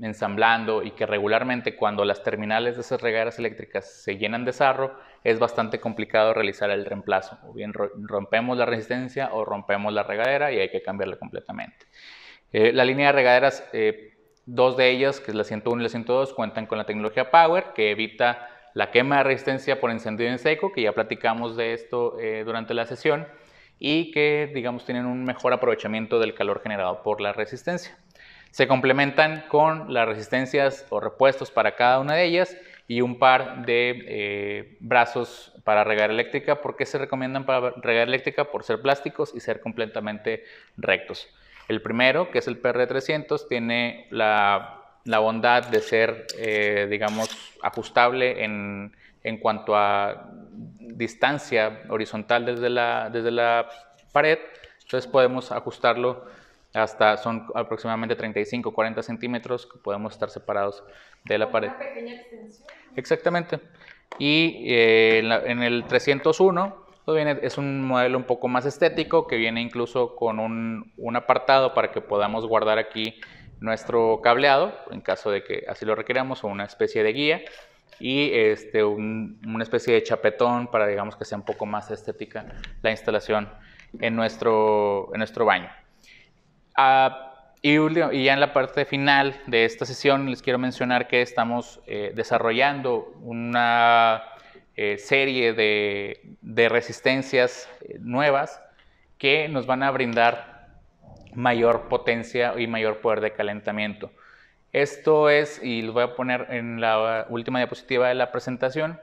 ensamblando, y que regularmente cuando las terminales de esas regaderas eléctricas se llenan de sarro, es bastante complicado realizar el reemplazo. O bien rompemos la resistencia o rompemos la regadera y hay que cambiarla completamente. La línea de regaderas, 2 de ellas, que es la 101 y la 102, cuentan con la tecnología Power, que evita la quema de resistencia por encendido en seco, que ya platicamos de esto durante la sesión, y que, digamos, tienen un mejor aprovechamiento del calor generado por la resistencia. Se complementan con las resistencias o repuestos para cada una de ellas y un par de brazos para regadera eléctrica. ¿Por qué se recomiendan para regadera eléctrica? Por ser plásticos y ser completamente rectos. El primero, que es el PR300, tiene la bondad de ser, digamos, ajustable en cuanto a distancia horizontal desde la pared. Entonces podemos ajustarlo son aproximadamente 35-40 centímetros que podemos estar separados de la pared. Una pequeña extensión. Exactamente. Y en el 301 es un modelo un poco más estético, que viene incluso con un apartado para que podamos guardar aquí nuestro cableado, en caso de que así lo requeramos, o una especie de guía. y una especie de chapetón para, digamos, que sea un poco más estética la instalación en nuestro baño. Y ya en la parte final de esta sesión les quiero mencionar que estamos desarrollando una serie de resistencias nuevas que nos van a brindar mayor potencia y mayor poder de calentamiento. Esto es, y lo voy a poner en la última diapositiva de la presentación,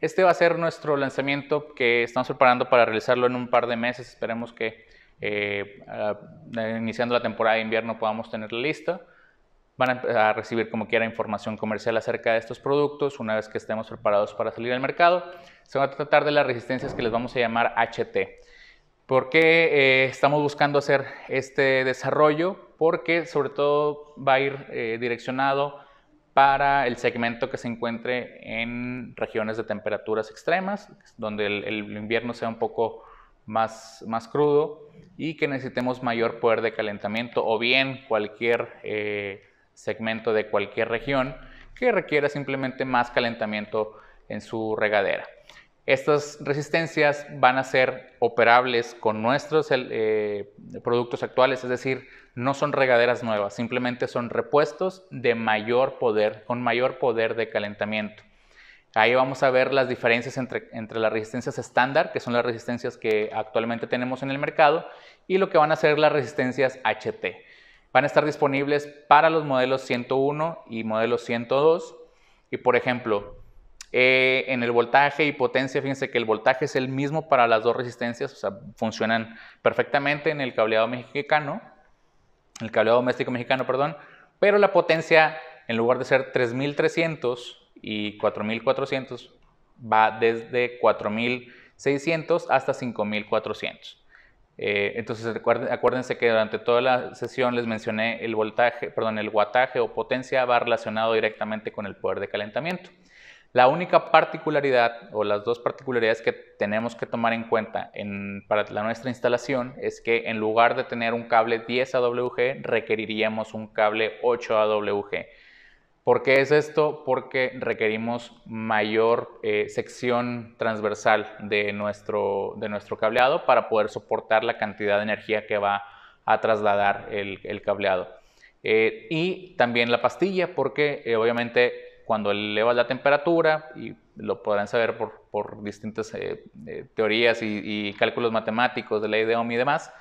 este va a ser nuestro lanzamiento que estamos preparando para realizarlo en un par de meses. Esperemos que iniciando la temporada de invierno podamos tenerla lista. Van a recibir como quiera información comercial acerca de estos productos una vez que estemos preparados para salir al mercado. Se va a tratar de las resistencias que les vamos a llamar HT. ¿Por qué estamos buscando hacer este desarrollo? Porque sobre todo va a ir direccionado para el segmento que se encuentre en regiones de temperaturas extremas, donde el invierno sea un poco más crudo y que necesitemos mayor poder de calentamiento, o bien cualquier segmento de cualquier región que requiera simplemente más calentamiento en su regadera. Estas resistencias van a ser operables con nuestros productos actuales, es decir, no son regaderas nuevas, simplemente son repuestos de mayor poder, con mayor poder de calentamiento. Ahí vamos a ver las diferencias entre las resistencias estándar, que son las resistencias que actualmente tenemos en el mercado, y lo que van a ser las resistencias HT. Van a estar disponibles para los modelos 101 y modelos 102. Y por ejemplo, en el voltaje y potencia, fíjense que el voltaje es el mismo para las dos resistencias, o sea, funcionan perfectamente en el cableado mexicano, el cableado doméstico mexicano, perdón, pero la potencia, en lugar de ser 3300 y 4400, va desde 4600 hasta 5400. Entonces acuérdense que durante toda la sesión les mencioné el wattaje o potencia va relacionado directamente con el poder de calentamiento. La única particularidad o las dos particularidades que tenemos que tomar en cuenta para nuestra instalación es que en lugar de tener un cable 10 AWG requeriríamos un cable 8 AWG. ¿Por qué es esto? Porque requerimos mayor sección transversal de nuestro cableado para poder soportar la cantidad de energía que va a trasladar el cableado. Y también la pastilla, porque obviamente cuando elevas la temperatura, y lo podrán saber por distintas teorías y cálculos matemáticos de ley de Ohm y demás,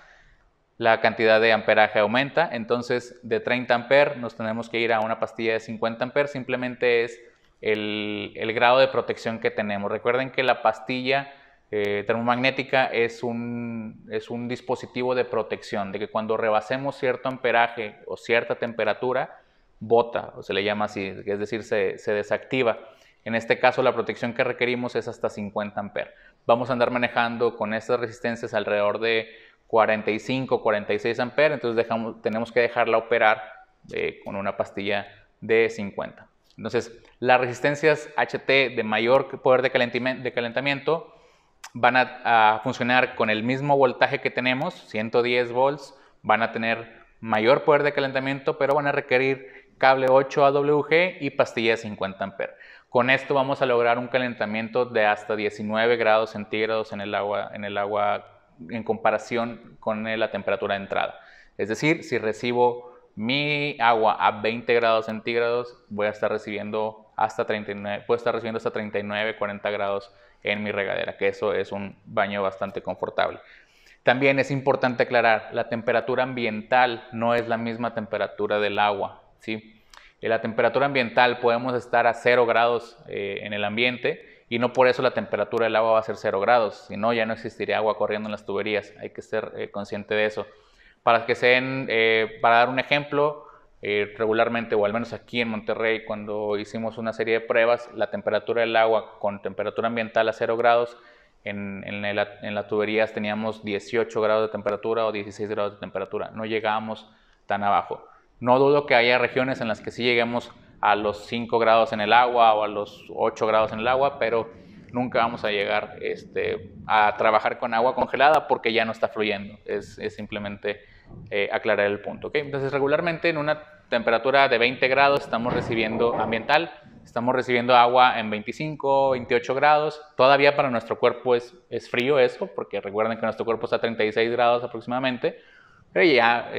la cantidad de amperaje aumenta. Entonces de 30 amperes nos tenemos que ir a una pastilla de 50 amperes. Simplemente es el grado de protección que tenemos. Recuerden que la pastilla termomagnética es un dispositivo de protección, de que cuando rebasemos cierto amperaje o cierta temperatura, bota, o se le llama así, es decir, se desactiva. En este caso la protección que requerimos es hasta 50 amperes. Vamos a andar manejando con estas resistencias alrededor de 45, 46 amperes, entonces tenemos que dejarla operar con una pastilla de 50. Entonces, las resistencias HT de mayor poder de calentamiento van a funcionar con el mismo voltaje que tenemos, 110 volts, van a tener mayor poder de calentamiento, pero van a requerir cable 8 AWG y pastilla de 50 amperes. Con esto vamos a lograr un calentamiento de hasta 19 grados centígrados en el agua en comparación con la temperatura de entrada. Es decir, si recibo mi agua a 20 grados centígrados, voy a estar recibiendo hasta 39, 40 grados en mi regadera, que eso es un baño bastante confortable. También es importante aclarar, la temperatura ambiental no es la misma temperatura del agua, ¿sí? En la temperatura ambiental podemos estar a 0 grados en el ambiente y no por eso la temperatura del agua va a ser 0 grados, si no ya no existiría agua corriendo en las tuberías, hay que ser consciente de eso. Para dar un ejemplo, regularmente, o al menos aquí en Monterrey, cuando hicimos una serie de pruebas, la temperatura del agua con temperatura ambiental a 0 grados, en las tuberías teníamos 18 grados de temperatura o 16 grados de temperatura, no llegábamos tan abajo. No dudo que haya regiones en las que sí lleguemos a los 5 grados en el agua o a los 8 grados en el agua, pero nunca vamos a llegar a trabajar con agua congelada porque ya no está fluyendo. Es simplemente aclarar el punto, ¿okay? Entonces regularmente en una temperatura de 20 grados estamos recibiendo ambiental estamos recibiendo agua en 25, 28 grados. Todavía para nuestro cuerpo es frío eso, porque recuerden que nuestro cuerpo está a 36 grados aproximadamente, pero ya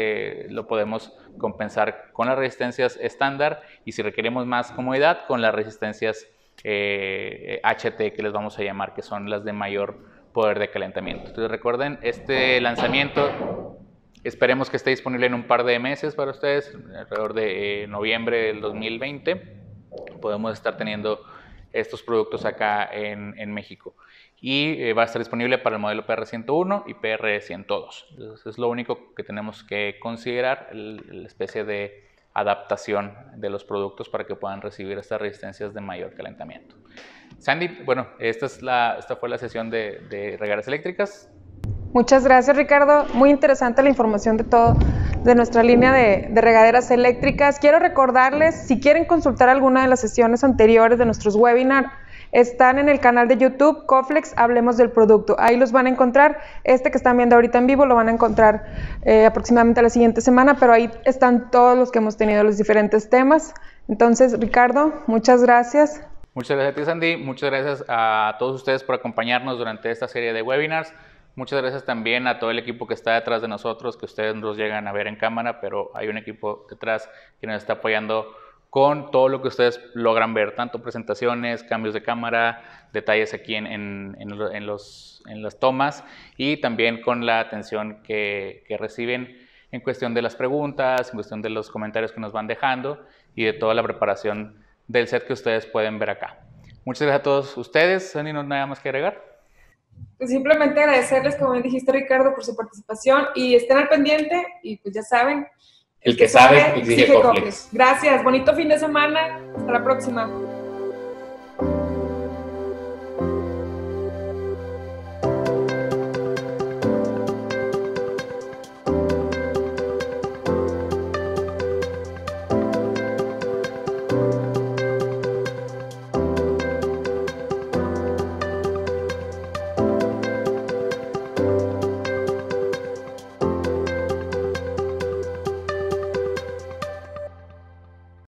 lo podemos compensar con las resistencias estándar y si requerimos más comodidad, con las resistencias HT, que les vamos a llamar, que son las de mayor poder de calentamiento. Entonces recuerden, este lanzamiento esperemos que esté disponible en un par de meses para ustedes, alrededor de noviembre del 2020. Podemos estar teniendo estos productos acá en México. Y va a estar disponible para el modelo PR101 y PR102. Entonces, es lo único que tenemos que considerar, la especie de adaptación de los productos para que puedan recibir estas resistencias de mayor calentamiento. Sandy, bueno, esta fue la sesión de regaderas eléctricas. Muchas gracias, Ricardo. Muy interesante la información de todo, de nuestra línea de regaderas eléctricas. Quiero recordarles, si quieren consultar alguna de las sesiones anteriores de nuestros webinars, están en el canal de YouTube, Coflex, Hablemos del Producto. Ahí los van a encontrar. Este que están viendo ahorita en vivo lo van a encontrar aproximadamente la siguiente semana, pero ahí están todos los que hemos tenido, los diferentes temas. Entonces, Ricardo, muchas gracias. Muchas gracias a ti, Sandy. Muchas gracias a todos ustedes por acompañarnos durante esta serie de webinars. Muchas gracias también a todo el equipo que está detrás de nosotros, que ustedes nos llegan a ver en cámara, pero hay un equipo detrás que nos está apoyando con todo lo que ustedes logran ver, tanto presentaciones, cambios de cámara, detalles aquí en las tomas y también con la atención que reciben en cuestión de las preguntas, en cuestión de los comentarios que nos van dejando y de toda la preparación del set que ustedes pueden ver acá. Muchas gracias a todos ustedes. Sandy, ¿no hay nada más que agregar? Pues simplemente agradecerles, como bien dijiste, Ricardo, por su participación y estén al pendiente y pues ya saben, el que sabe exige Coflex. Gracias, bonito fin de semana, hasta la próxima.